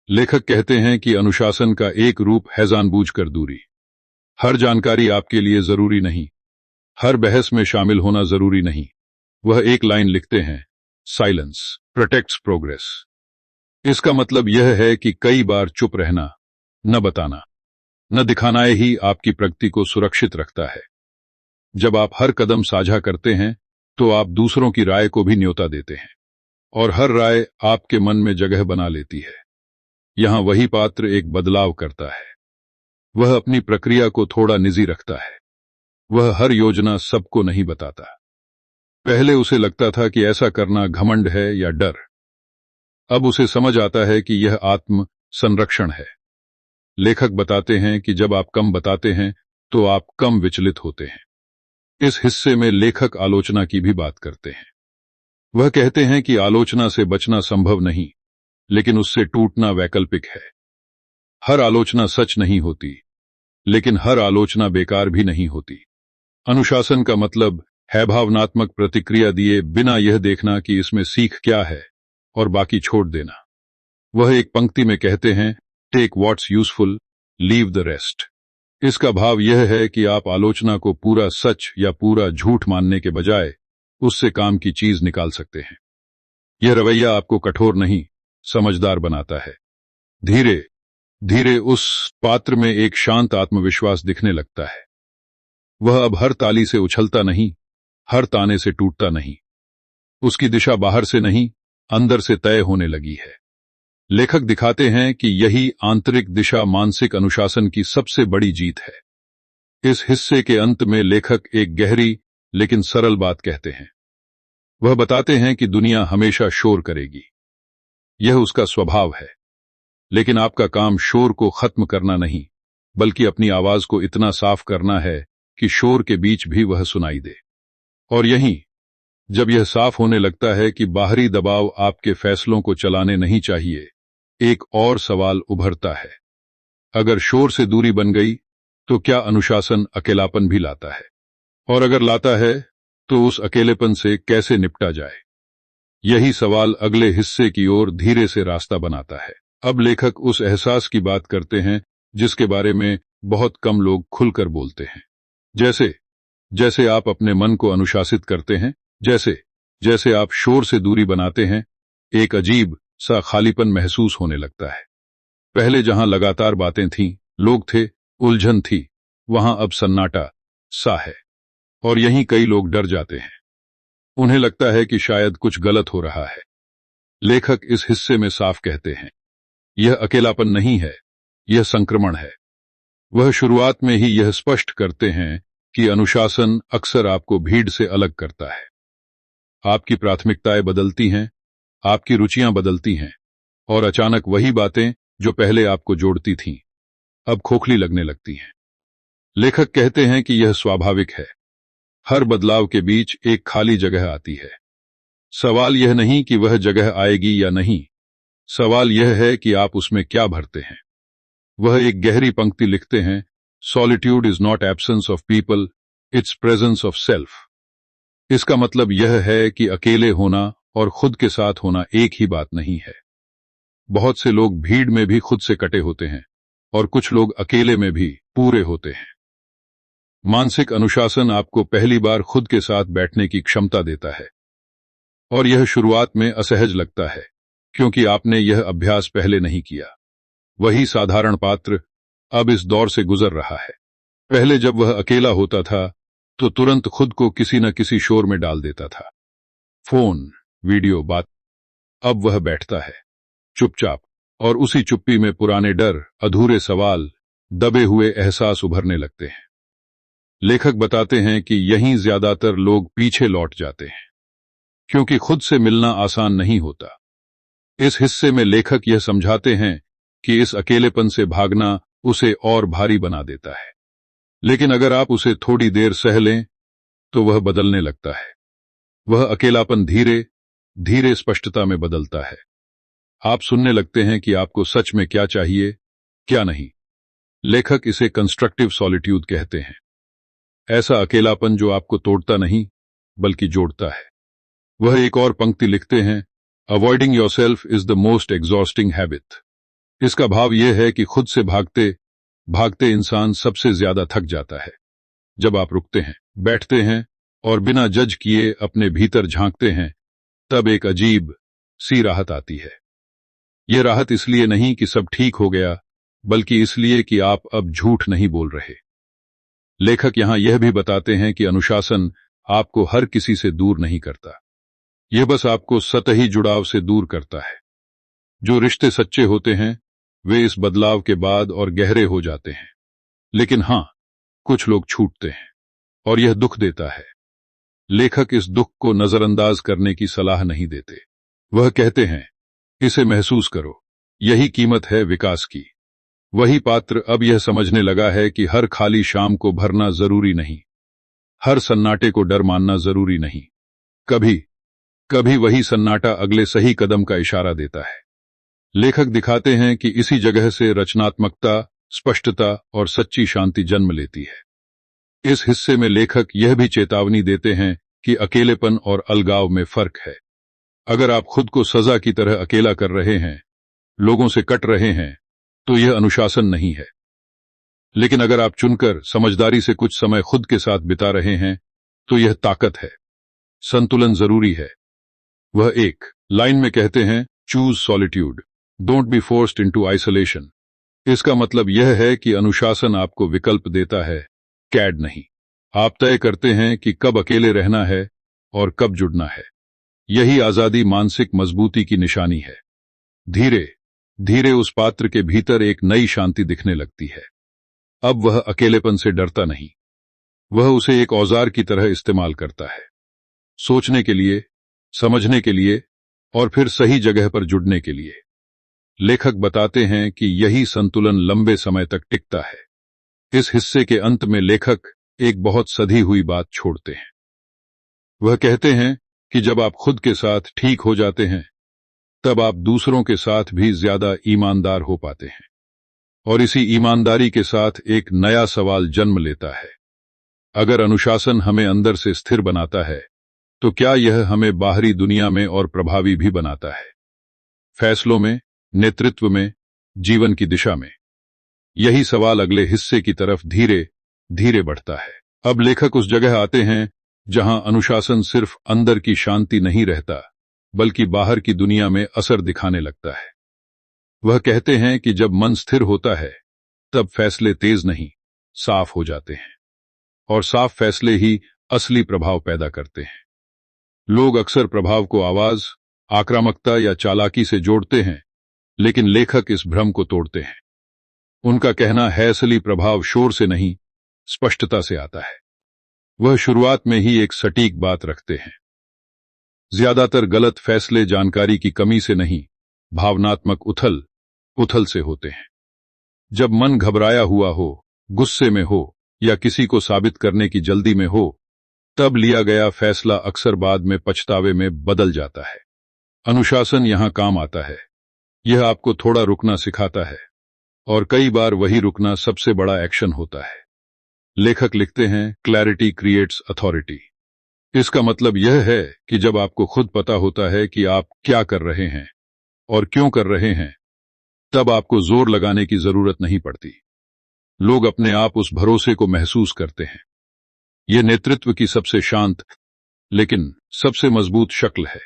लेखक कहते हैं कि अनुशासन का एक रूप है जानबूझकर दूरी। हर जानकारी आपके लिए जरूरी नहीं, हर बहस में शामिल होना जरूरी नहीं। वह एक लाइन लिखते हैं, साइलेंस प्रोटेक्ट्स प्रोग्रेस। इसका मतलब यह है कि कई बार चुप रहना, न बताना, न दिखाना ही आपकी प्रगति को सुरक्षित रखता है। जब आप हर कदम साझा करते हैं तो आप दूसरों की राय को भी न्योता देते हैं, और हर राय आपके मन में जगह बना लेती है। यहां वही पात्र एक बदलाव करता है। वह अपनी प्रक्रिया को थोड़ा निजी रखता है। वह हर योजना सबको नहीं बताता। पहले उसे लगता था कि ऐसा करना घमंड है या डर। अब उसे समझ आता है कि यह आत्म संरक्षण है। लेखक बताते हैं कि जब आप कम बताते हैं तो आप कम विचलित होते हैं। इस हिस्से में लेखक आलोचना की भी बात करते हैं। वह कहते हैं कि आलोचना से बचना संभव नहीं, लेकिन उससे टूटना वैकल्पिक है। हर आलोचना सच नहीं होती, लेकिन हर आलोचना बेकार भी नहीं होती। अनुशासन का मतलब है भावनात्मक प्रतिक्रिया दिए बिना यह देखना कि इसमें सीख क्या है और बाकी छोड़ देना। वह एक पंक्ति में कहते हैं, take what's useful, leave the rest. इसका भाव यह है कि आप आलोचना को पूरा सच या पूरा झूठ मानने के बजाय उससे काम की चीज निकाल सकते हैं। यह रवैया आपको कठोर नहीं, समझदार बनाता है। धीरे धीरे उस पात्र में एक शांत आत्मविश्वास दिखने लगता है। वह अब हर ताली से उछलता नहीं, हर ताने से टूटता नहीं। उसकी दिशा बाहर से नहीं, अंदर से तय होने लगी है। लेखक दिखाते हैं कि यही आंतरिक दिशा मानसिक अनुशासन की सबसे बड़ी जीत है। इस हिस्से के अंत में लेखक एक गहरी लेकिन सरल बात कहते हैं। वह बताते हैं कि दुनिया हमेशा शोर करेगी। यह उसका स्वभाव है। लेकिन आपका काम शोर को खत्म करना नहीं, बल्कि अपनी आवाज को इतना साफ करना है कि शोर के बीच भी वह सुनाई दे। और यहीं जब यह साफ होने लगता है कि बाहरी दबाव आपके फैसलों को चलाने नहीं चाहिए, एक और सवाल उभरता है। अगर शोर से दूरी बन गई तो क्या अनुशासन अकेलापन भी लाता है? और अगर लाता है तो उस अकेलेपन से कैसे निपटा जाए? यही सवाल अगले हिस्से की ओर धीरे से रास्ता बनाता है। अब लेखक उस एहसास की बात करते हैं जिसके बारे में बहुत कम लोग खुलकर बोलते हैं। जैसे जैसे आप अपने मन को अनुशासित करते हैं, जैसे जैसे आप शोर से दूरी बनाते हैं, एक अजीब सा खालीपन महसूस होने लगता है। पहले जहां लगातार बातें थीं, लोग थे, उलझन थी, वहां अब सन्नाटा सा है। और यहीं कई लोग डर जाते हैं। उन्हें लगता है कि शायद कुछ गलत हो रहा है। लेखक इस हिस्से में साफ कहते हैं, यह अकेलापन नहीं है, यह संक्रमण है। वह शुरुआत में ही यह स्पष्ट करते हैं कि अनुशासन अक्सर आपको भीड़ से अलग करता है। आपकी प्राथमिकताएं बदलती हैं, आपकी रुचियां बदलती हैं, और अचानक वही बातें जो पहले आपको जोड़ती थीं, अब खोखली लगने लगती हैं। लेखक कहते हैं कि यह स्वाभाविक है। हर बदलाव के बीच एक खाली जगह आती है। सवाल यह नहीं कि वह जगह आएगी या नहीं, सवाल यह है कि आप उसमें क्या भरते हैं। वह एक गहरी पंक्ति लिखते हैं, solitude is not absence of people, it's presence of self. इसका मतलब यह है कि अकेले होना और खुद के साथ होना एक ही बात नहीं है। बहुत से लोग भीड़ में भी खुद से कटे होते हैं और कुछ लोग अकेले में भी पूरे होते हैं। मानसिक अनुशासन आपको पहली बार खुद के साथ बैठने की क्षमता देता है, और यह शुरुआत में असहज लगता है क्योंकि आपने यह अभ्यास पहले नहीं किया। वही साधारण पात्र अब इस दौर से गुजर रहा है। पहले जब वह अकेला होता था तो तुरंत खुद को किसी न किसी शोर में डाल देता था, फोन, वीडियो, बात। अब वह बैठता है चुपचाप, और उसी चुप्पी में पुराने डर, अधूरे सवाल, दबे हुए एहसास उभरने लगते हैं। लेखक बताते हैं कि यहीं ज्यादातर लोग पीछे लौट जाते हैं, क्योंकि खुद से मिलना आसान नहीं होता। इस हिस्से में लेखक यह समझाते हैं कि इस अकेलेपन से भागना उसे और भारी बना देता है, लेकिन अगर आप उसे थोड़ी देर सह लें तो वह बदलने लगता है। वह अकेलापन धीरे धीरे स्पष्टता में बदलता है। आप सुनने लगते हैं कि आपको सच में क्या चाहिए, क्या नहीं। लेखक इसे कंस्ट्रक्टिव सॉलिट्यूड कहते हैं। ऐसा अकेलापन जो आपको तोड़ता नहीं बल्कि जोड़ता है। वह एक और पंक्ति लिखते हैं, avoiding yourself is the most exhausting habit. इसका भाव यह है कि खुद से भागते भागते इंसान सबसे ज्यादा थक जाता है। जब आप रुकते हैं, बैठते हैं और बिना जज किए अपने भीतर झांकते हैं, तब एक अजीब सी राहत आती है। यह राहत इसलिए नहीं कि सब ठीक हो गया, बल्कि इसलिए कि आप अब झूठ नहीं बोल रहे। लेखक यहां यह भी बताते हैं कि अनुशासन आपको हर किसी से दूर नहीं करता, यह बस आपको सतही जुड़ाव से दूर करता है। जो रिश्ते सच्चे होते हैं वे इस बदलाव के बाद और गहरे हो जाते हैं, लेकिन हां, कुछ लोग छूटते हैं और यह दुख देता है। लेखक इस दुख को नजरअंदाज करने की सलाह नहीं देते। वह कहते हैं, इसे महसूस करो, यही कीमत है विकास की। वही पात्र अब यह समझने लगा है कि हर खाली शाम को भरना जरूरी नहीं, हर सन्नाटे को डर मानना जरूरी नहीं। कभी कभी वही सन्नाटा अगले सही कदम का इशारा देता है। लेखक दिखाते हैं कि इसी जगह से रचनात्मकता, स्पष्टता और सच्ची शांति जन्म लेती है। इस हिस्से में लेखक यह भी चेतावनी देते हैं कि अकेलेपन और अलगाव में फर्क है। अगर आप खुद को सजा की तरह अकेला कर रहे हैं, लोगों से कट रहे हैं, तो यह अनुशासन नहीं है। लेकिन अगर आप चुनकर समझदारी से कुछ समय खुद के साथ बिता रहे हैं, तो यह ताकत है। संतुलन जरूरी है। वह एक लाइन में कहते हैं, choose solitude, don't be forced into isolation. इसका मतलब यह है कि अनुशासन आपको विकल्प देता है, कैड नहीं। आप तय करते हैं कि कब अकेले रहना है और कब जुड़ना है। यही आजादी मानसिक मजबूती की निशानी है। धीरे धीरे उस पात्र के भीतर एक नई शांति दिखने लगती है। अब वह अकेलेपन से डरता नहीं, वह उसे एक औजार की तरह इस्तेमाल करता है, सोचने के लिए, समझने के लिए और फिर सही जगह पर जुड़ने के लिए। लेखक बताते हैं कि यही संतुलन लंबे समय तक टिकता है। इस हिस्से के अंत में लेखक एक बहुत सधी हुई बात छोड़ते हैं। वह कहते हैं कि जब आप खुद के साथ ठीक हो जाते हैं, तब आप दूसरों के साथ भी ज्यादा ईमानदार हो पाते हैं। और इसी ईमानदारी के साथ एक नया सवाल जन्म लेता है। अगर अनुशासन हमें अंदर से स्थिर बनाता है, तो क्या यह हमें बाहरी दुनिया में और प्रभावी भी बनाता है? फैसलों में, नेतृत्व में, जीवन की दिशा में। यही सवाल अगले हिस्से की तरफ धीरे धीरे बढ़ता है। अब लेखक उस जगह आते हैं जहां अनुशासन सिर्फ अंदर की शांति नहीं रहता, बल्कि बाहर की दुनिया में असर दिखाने लगता है। वह कहते हैं कि जब मन स्थिर होता है, तब फैसले तेज नहीं, साफ हो जाते हैं। और साफ फैसले ही असली प्रभाव पैदा करते हैं। लोग अक्सर प्रभाव को आवाज, आक्रामकता या चालाकी से जोड़ते हैं, लेकिन लेखक इस भ्रम को तोड़ते हैं। उनका कहना है असली प्रभाव शोर से नहीं, स्पष्टता से आता है। वह शुरुआत में ही एक सटीक बात रखते हैं। ज्यादातर गलत फैसले जानकारी की कमी से नहीं, भावनात्मक उथल पुथल से होते हैं। जब मन घबराया हुआ हो, गुस्से में हो या किसी को साबित करने की जल्दी में हो, तब लिया गया फैसला अक्सर बाद में पछतावे में बदल जाता है। अनुशासन यहां काम आता है। यह आपको थोड़ा रुकना सिखाता है, और कई बार वही रुकना सबसे बड़ा एक्शन होता है। लेखक लिखते हैं, क्लैरिटी क्रिएट्स अथॉरिटी। इसका मतलब यह है कि जब आपको खुद पता होता है कि आप क्या कर रहे हैं और क्यों कर रहे हैं, तब आपको जोर लगाने की जरूरत नहीं पड़ती। लोग अपने आप उस भरोसे को महसूस करते हैं। यह नेतृत्व की सबसे शांत लेकिन सबसे मजबूत शक्ल है।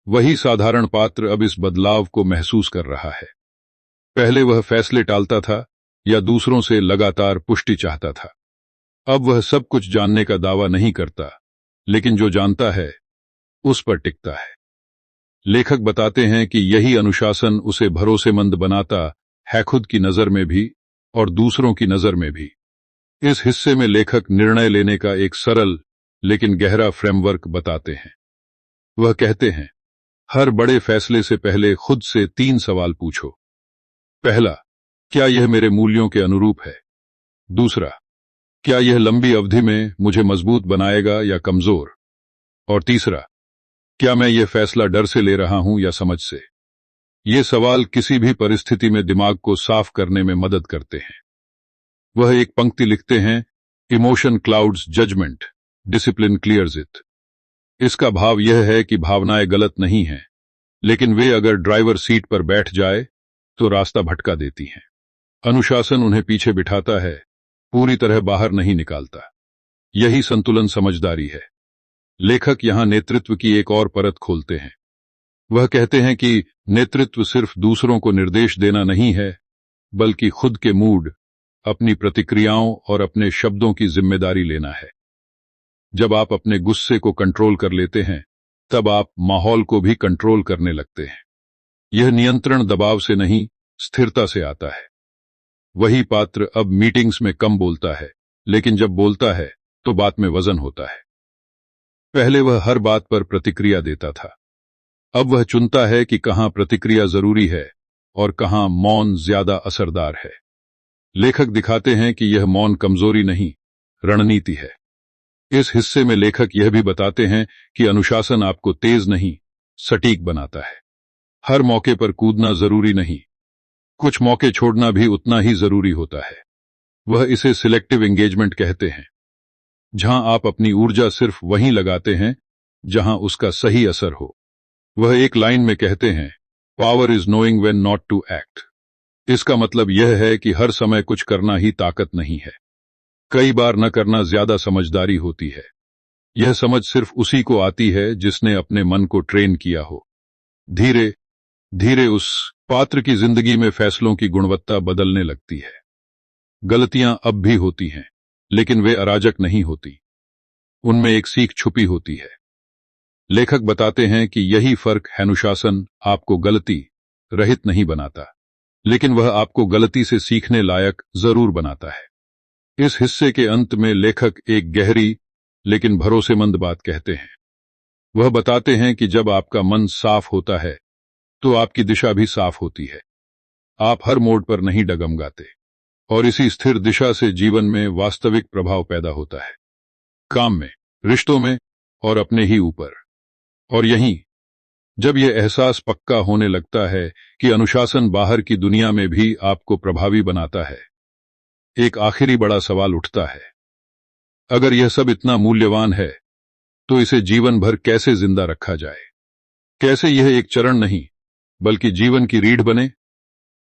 वही साधारण पात्र अब इस बदलाव को महसूस कर रहा है। पहले वह फैसले टालता था या दूसरों से लगातार पुष्टि चाहता था। अब वह सब कुछ जानने का दावा नहीं करता, लेकिन जो जानता है उस पर टिकता है। लेखक बताते हैं कि यही अनुशासन उसे भरोसेमंद बनाता है, खुद की नजर में भी और दूसरों की नजर में भी। इस हिस्से में लेखक निर्णय लेने का एक सरल लेकिन गहरा फ्रेमवर्क बताते हैं। वह कहते हैं, हर बड़े फैसले से पहले खुद से 3 सवाल पूछो। पहला, क्या यह मेरे मूल्यों के अनुरूप है? दूसरा, क्या यह लंबी अवधि में मुझे मजबूत बनाएगा या कमजोर? और तीसरा, क्या मैं यह फैसला डर से ले रहा हूं या समझ से? ये सवाल किसी भी परिस्थिति में दिमाग को साफ करने में मदद करते हैं। वह एक पंक्ति लिखते हैं, emotion clouds judgment, discipline clears it. इसका भाव यह है कि भावनाएं गलत नहीं हैं, लेकिन वे अगर ड्राइवर सीट पर बैठ जाए तो रास्ता भटका देती हैं। अनुशासन उन्हें पीछे बिठाता है, पूरी तरह बाहर नहीं निकालता। यही संतुलन समझदारी है। लेखक यहां नेतृत्व की एक और परत खोलते हैं। वह कहते हैं कि नेतृत्व सिर्फ दूसरों को निर्देश देना नहीं है, बल्कि खुद के मूड, अपनी प्रतिक्रियाओं और अपने शब्दों की जिम्मेदारी लेना है। जब आप अपने गुस्से को कंट्रोल कर लेते हैं, तब आप माहौल को भी कंट्रोल करने लगते हैं। यह नियंत्रण दबाव से नहीं, स्थिरता से आता है। वही पात्र अब मीटिंग्स में कम बोलता है, लेकिन जब बोलता है तो बात में वजन होता है। पहले वह हर बात पर प्रतिक्रिया देता था। अब वह चुनता है कि कहां प्रतिक्रिया जरूरी है और कहां मौन ज्यादा असरदार है। लेखक दिखाते हैं कि यह मौन कमजोरी नहीं, रणनीति है। इस हिस्से में लेखक यह भी बताते हैं कि अनुशासन आपको तेज नहीं, सटीक बनाता है। हर मौके पर कूदना जरूरी नहीं, कुछ मौके छोड़ना भी उतना ही जरूरी होता है। वह इसे सिलेक्टिव एंगेजमेंट कहते हैं, जहां आप अपनी ऊर्जा सिर्फ वहीं लगाते हैं जहां उसका सही असर हो। वह एक लाइन में कहते हैं, power is knowing when not to act. इसका मतलब यह है कि हर समय कुछ करना ही ताकत नहीं है। कई बार न करना ज्यादा समझदारी होती है। यह समझ सिर्फ उसी को आती है जिसने अपने मन को ट्रेन किया हो। धीरे धीरे उस पात्र की जिंदगी में फैसलों की गुणवत्ता बदलने लगती है। गलतियां अब भी होती हैं, लेकिन वे अराजक नहीं होती। उनमें एक सीख छुपी होती है। लेखक बताते हैं कि यही फर्क है। अनुशासन आपको गलती रहित नहीं बनाता, लेकिन वह आपको गलती से सीखने लायक जरूर बनाता है। इस हिस्से के अंत में लेखक एक गहरी लेकिन भरोसेमंद बात कहते हैं। वह बताते हैं कि जब आपका मन साफ होता है, तो आपकी दिशा भी साफ होती है। आप हर मोड़ पर नहीं डगमगाते, और इसी स्थिर दिशा से जीवन में वास्तविक प्रभाव पैदा होता है, काम में, रिश्तों में और अपने ही ऊपर। और यहीं जब यह एहसास पक्का होने लगता है कि अनुशासन बाहर की दुनिया में भी आपको प्रभावी बनाता है, एक आखिरी बड़ा सवाल उठता है। अगर यह सब इतना मूल्यवान है तो इसे जीवन भर कैसे जिंदा रखा जाए? कैसे यह एक चरण नहीं बल्कि जीवन की रीढ़ बने?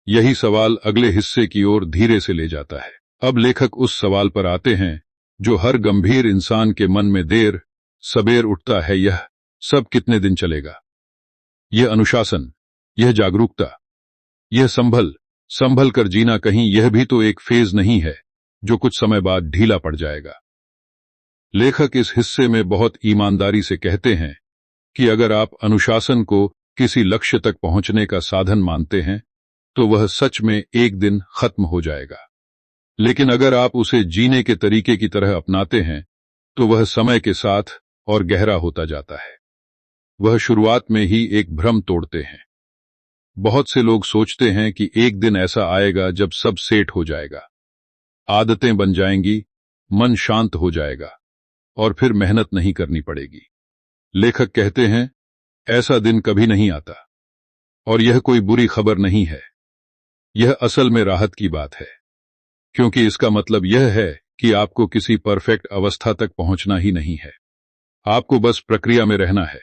यही सवाल अगले हिस्से की ओर धीरे से ले जाता है। अब लेखक उस सवाल पर आते हैं जो हर गंभीर इंसान के मन में देर सबेर उठता है, यह सब कितने दिन चलेगा? यह अनुशासन, यह जागरूकता, यह संभल कर जीना, कहीं यह भी तो एक फेज नहीं है जो कुछ समय बाद ढीला पड़ जाएगा? लेखक इस हिस्से में बहुत ईमानदारी से कहते हैं कि अगर आप अनुशासन को किसी लक्ष्य तक पहुंचने का साधन मानते हैं तो वह सच में एक दिन खत्म हो जाएगा, लेकिन अगर आप उसे जीने के तरीके की तरह अपनाते हैं तो वह समय के साथ और गहरा होता जाता है। वह शुरुआत में ही एक भ्रम तोड़ते हैं। बहुत से लोग सोचते हैं कि एक दिन ऐसा आएगा जब सब सेट हो जाएगा, आदतें बन जाएंगी, मन शांत हो जाएगा और फिर मेहनत नहीं करनी पड़ेगी। लेखक कहते हैं, ऐसा दिन कभी नहीं आता, और यह कोई बुरी खबर नहीं है। यह असल में राहत की बात है, क्योंकि इसका मतलब यह है कि आपको किसी परफेक्ट अवस्था तक पहुंचना ही नहीं है, आपको बस प्रक्रिया में रहना है।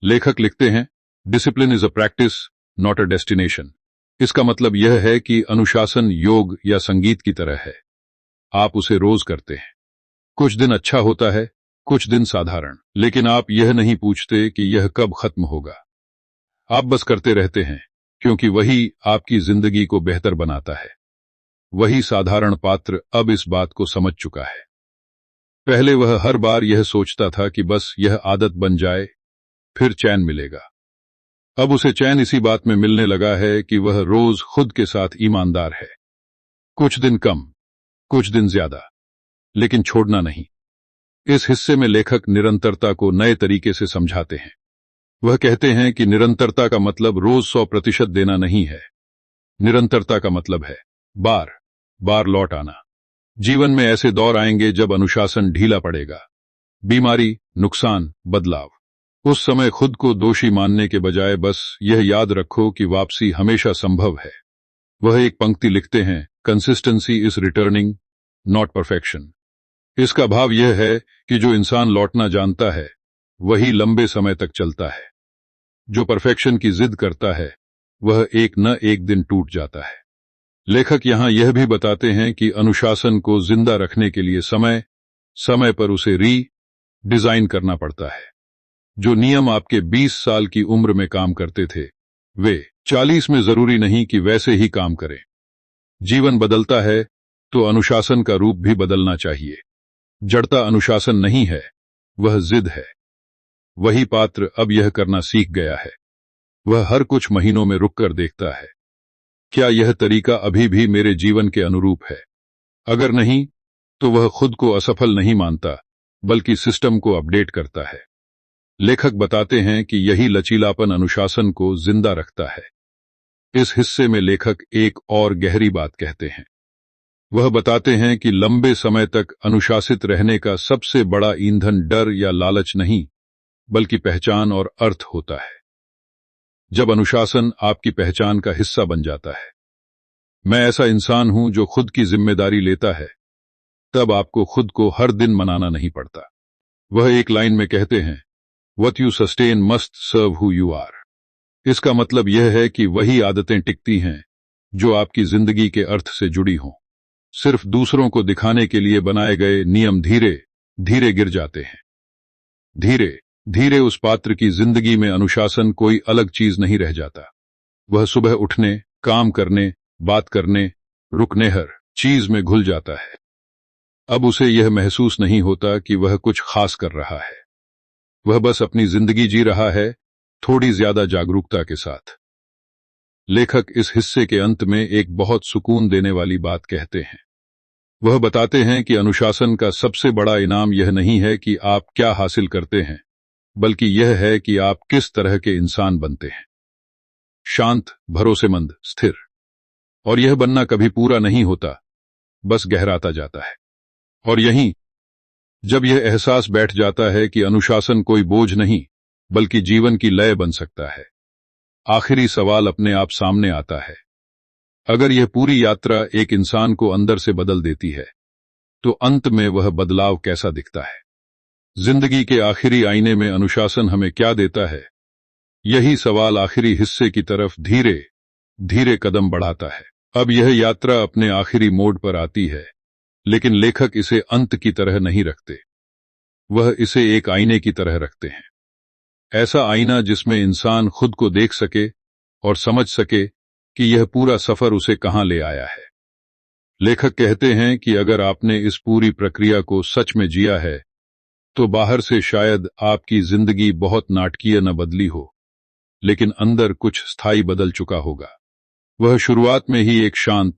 लेखक लिखते हैं, discipline is a practice not a destination. इसका मतलब यह है कि अनुशासन योग या संगीत की तरह है। आप उसे रोज करते हैं, कुछ दिन अच्छा होता है, कुछ दिन साधारण, लेकिन आप यह नहीं पूछते कि यह कब खत्म होगा। आप बस करते रहते हैं, क्योंकि वही आपकी जिंदगी को बेहतर बनाता है। वही साधारण पात्र अब इस बात को समझ चुका है। पहले वह हर बार यह सोचता था कि बस यह आदत बन जाए, फिर चैन मिलेगा। अब उसे चैन इसी बात में मिलने लगा है कि वह रोज खुद के साथ ईमानदार है। कुछ दिन कम, कुछ दिन ज्यादा, लेकिन छोड़ना नहीं। इस हिस्से में लेखक निरंतरता को नए तरीके से समझाते हैं। वह कहते हैं कि निरंतरता का मतलब रोज 100% देना नहीं है। निरंतरता का मतलब है बार बार लौट आना। जीवन में ऐसे दौर आएंगे जब अनुशासन ढीला पड़ेगा, बीमारी, नुकसान, बदलाव। उस समय खुद को दोषी मानने के बजाय बस यह याद रखो कि वापसी हमेशा संभव है। वह एक पंक्ति लिखते हैं, consistency is returning not perfection. इसका भाव यह है कि जो इंसान लौटना जानता है वही लंबे समय तक चलता है। जो परफेक्शन की जिद करता है वह एक न एक दिन टूट जाता है। लेखक यहां यह भी बताते हैं कि अनुशासन को जिंदा रखने के लिए समय समय पर उसे डिजाइन करना पड़ता है। जो नियम आपके 20 साल की उम्र में काम करते थे, वे 40 में जरूरी नहीं कि वैसे ही काम करें। जीवन बदलता है तो अनुशासन का रूप भी बदलना चाहिए। जड़ता अनुशासन नहीं है, वह जिद है। वही पात्र अब यह करना सीख गया है। वह हर कुछ महीनों में रुककर देखता है, क्या यह तरीका अभी भी मेरे जीवन के अनुरूप है? अगर नहीं, तो वह खुद को असफल नहीं मानता, बल्कि सिस्टम को अपडेट करता है। लेखक बताते हैं कि यही लचीलापन अनुशासन को जिंदा रखता है। इस हिस्से में लेखक एक और गहरी बात कहते हैं। वह बताते हैं कि लंबे समय तक अनुशासित रहने का सबसे बड़ा ईंधन डर या लालच नहीं, बल्कि पहचान और अर्थ होता है। जब अनुशासन आपकी पहचान का हिस्सा बन जाता है, मैं ऐसा इंसान हूं जो खुद की जिम्मेदारी लेता है, तब आपको खुद को हर दिन मनाना नहीं पड़ता। वह एक लाइन में कहते हैं, What you sustain must serve who you are। इसका मतलब यह है कि वही आदतें टिकती हैं जो आपकी जिंदगी के अर्थ से जुड़ी हों। सिर्फ दूसरों को दिखाने के लिए बनाए गए नियम धीरे धीरे गिर जाते हैं। धीरे धीरे उस पात्र की जिंदगी में अनुशासन कोई अलग चीज नहीं रह जाता। वह सुबह उठने, काम करने, बात करने, रुकने, हर चीज में घुल जाता है। अब उसे यह महसूस नहीं होता कि वह कुछ खास कर रहा है। वह बस अपनी जिंदगी जी रहा है, थोड़ी ज्यादा जागरूकता के साथ। लेखक इस हिस्से के अंत में एक बहुत सुकून देने वाली बात कहते हैं। वह बताते हैं कि अनुशासन का सबसे बड़ा इनाम यह नहीं है कि आप क्या हासिल करते हैं, बल्कि यह है कि आप किस तरह के इंसान बनते हैं। शांत, भरोसेमंद, स्थिर। और यह बनना कभी पूरा नहीं होता, बस गहराता जाता है। और यहीं जब यह एहसास बैठ जाता है कि अनुशासन कोई बोझ नहीं बल्कि जीवन की लय बन सकता है, आखिरी सवाल अपने आप सामने आता है। अगर यह पूरी यात्रा एक इंसान को अंदर से बदल देती है, तो अंत में वह बदलाव कैसा दिखता है? जिंदगी के आखिरी आईने में अनुशासन हमें क्या देता है? यही सवाल आखिरी हिस्से की तरफ धीरे धीरे कदम बढ़ाता है। अब यह यात्रा अपने आखिरी मोड़ पर आती है, लेकिन लेखक इसे अंत की तरह नहीं रखते। वह इसे एक आईने की तरह रखते हैं। ऐसा आईना जिसमें इंसान खुद को देख सके और समझ सके कि यह पूरा सफर उसे कहां ले आया है। लेखक कहते हैं कि अगर आपने इस पूरी प्रक्रिया को सच में जिया है, तो बाहर से शायद आपकी जिंदगी बहुत नाटकीय न बदली हो, लेकिन अंदर कुछ स्थायी बदल चुका होगा। वह शुरुआत में ही एक शांत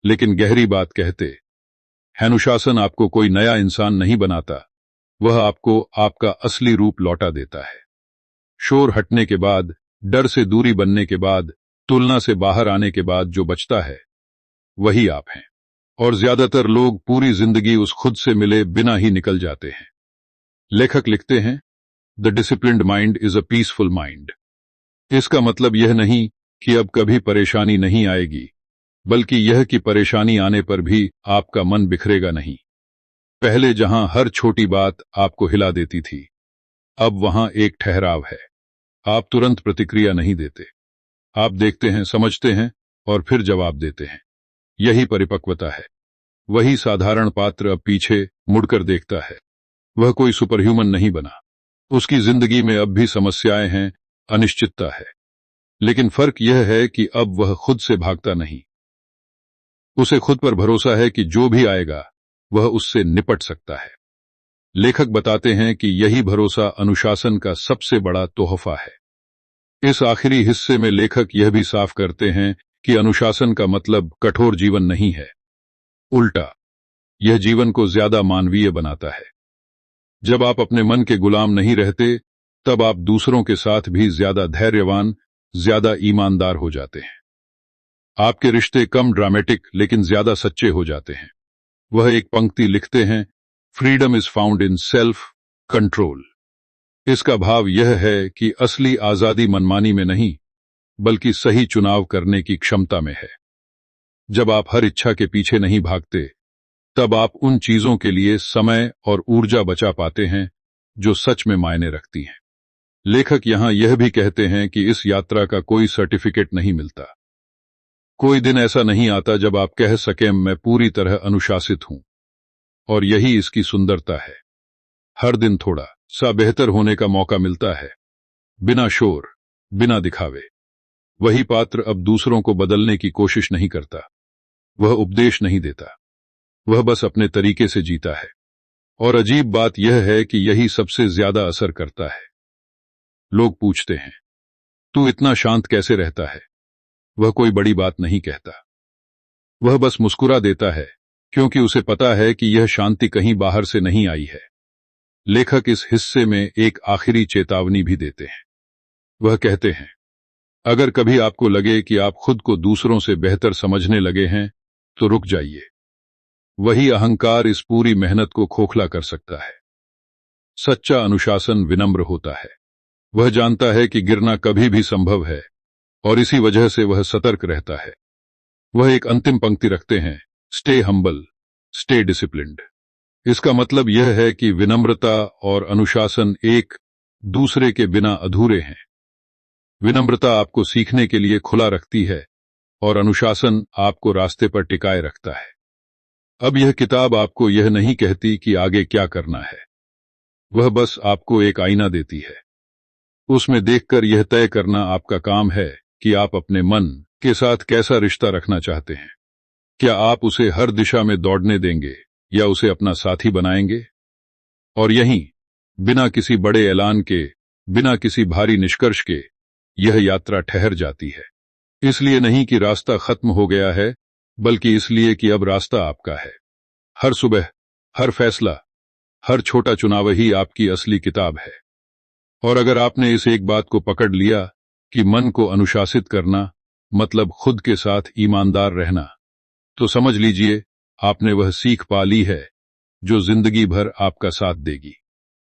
लेकिन गहरी बात कहते हैं, अनुशासन आपको कोई नया इंसान नहीं बनाता, वह आपको आपका असली रूप लौटा देता है। शोर हटने के बाद, डर से दूरी बनने के बाद, तुलना से बाहर आने के बाद जो बचता है, वही आप हैं। और ज्यादातर लोग पूरी जिंदगी उस खुद से मिले बिना ही निकल जाते हैं। लेखक लिखते हैं, the disciplined mind is a peaceful mind. इसका मतलब यह नहीं कि अब कभी परेशानी नहीं आएगी, बल्कि यह कि परेशानी आने पर भी आपका मन बिखरेगा नहीं। पहले जहां हर छोटी बात आपको हिला देती थी, अब वहां एक ठहराव है। आप तुरंत प्रतिक्रिया नहीं देते, आप देखते हैं, समझते हैं और फिर जवाब देते हैं। यही परिपक्वता है। वही साधारण पात्र अब पीछे मुड़कर देखता है। वह कोई सुपरह्यूमन नहीं बना। उसकी जिंदगी में अब भी समस्याएं हैं, अनिश्चितता है, लेकिन फर्क यह है कि अब वह खुद से भागता नहीं। उसे खुद पर भरोसा है कि जो भी आएगा वह उससे निपट सकता है। लेखक बताते हैं कि यही भरोसा अनुशासन का सबसे बड़ा तोहफा है। इस आखिरी हिस्से में लेखक यह भी साफ करते हैं कि अनुशासन का मतलब कठोर जीवन नहीं है। उल्टा, यह जीवन को ज्यादा मानवीय बनाता है। जब आप अपने मन के गुलाम नहीं रहते, तब आप दूसरों के साथ भी ज्यादा धैर्यवान, ज्यादा ईमानदार हो जाते हैं। आपके रिश्ते कम ड्रामेटिक लेकिन ज्यादा सच्चे हो जाते हैं। वह एक पंक्ति लिखते हैं, freedom is found in self control. इसका भाव यह है कि असली आजादी मनमानी में नहीं, बल्कि सही चुनाव करने की क्षमता में है। जब आप हर इच्छा के पीछे नहीं भागते, तब आप उन चीजों के लिए समय और ऊर्जा बचा पाते हैं जो सच में मायने रखती हैं। लेखक यहां यह भी कहते हैं कि इस यात्रा का कोई सर्टिफिकेट नहीं मिलता। कोई दिन ऐसा नहीं आता जब आप कह सकें, मैं पूरी तरह अनुशासित हूं। और यही इसकी सुंदरता है। हर दिन थोड़ा सा बेहतर होने का मौका मिलता है, बिना शोर, बिना दिखावे। वही पात्र अब दूसरों को बदलने की कोशिश नहीं करता। वह उपदेश नहीं देता, वह बस अपने तरीके से जीता है। और अजीब बात यह है कि यही सबसे ज्यादा असर करता है। लोग पूछते हैं, तू इतना शांत कैसे रहता है? वह कोई बड़ी बात नहीं कहता। वह बस मुस्कुरा देता है, क्योंकि उसे पता है कि यह शांति कहीं बाहर से नहीं आई है। लेखक इस हिस्से में एक आखिरी चेतावनी भी देते हैं। वह कहते हैं, अगर कभी आपको लगे कि आप खुद को दूसरों से बेहतर समझने लगे हैं, तो रुक जाइए। वही अहंकार इस पूरी मेहनत को खोखला कर सकता है। सच्चा अनुशासन विनम्र होता है। वह जानता है कि गिरना कभी भी संभव है, और इसी वजह से वह सतर्क रहता है। वह एक अंतिम पंक्ति रखते हैं, स्टे हम्बल, स्टे डिसिप्लिन्ड। इसका मतलब यह है कि विनम्रता और अनुशासन एक दूसरे के बिना अधूरे हैं। विनम्रता आपको सीखने के लिए खुला रखती है, और अनुशासन आपको रास्ते पर टिकाए रखता है। अब यह किताब आपको यह नहीं कहती कि आगे क्या करना है। वह बस आपको एक आईना देती है। उसमें देखकर यह तय करना आपका काम है कि आप अपने मन के साथ कैसा रिश्ता रखना चाहते हैं। क्या आप उसे हर दिशा में दौड़ने देंगे या उसे अपना साथी बनाएंगे? और यहीं, बिना किसी बड़े ऐलान के, बिना किसी भारी निष्कर्ष के, यह यात्रा ठहर जाती है। इसलिए नहीं कि रास्ता खत्म हो गया है, बल्कि इसलिए कि अब रास्ता आपका है। हर सुबह, हर फैसला, हर छोटा चुनाव ही आपकी असली किताब है। और अगर आपने इस एक बात को पकड़ लिया, कि मन को अनुशासित करना मतलब खुद के साथ ईमानदार रहना, तो समझ लीजिए आपने वह सीख पा ली है जो जिंदगी भर आपका साथ देगी।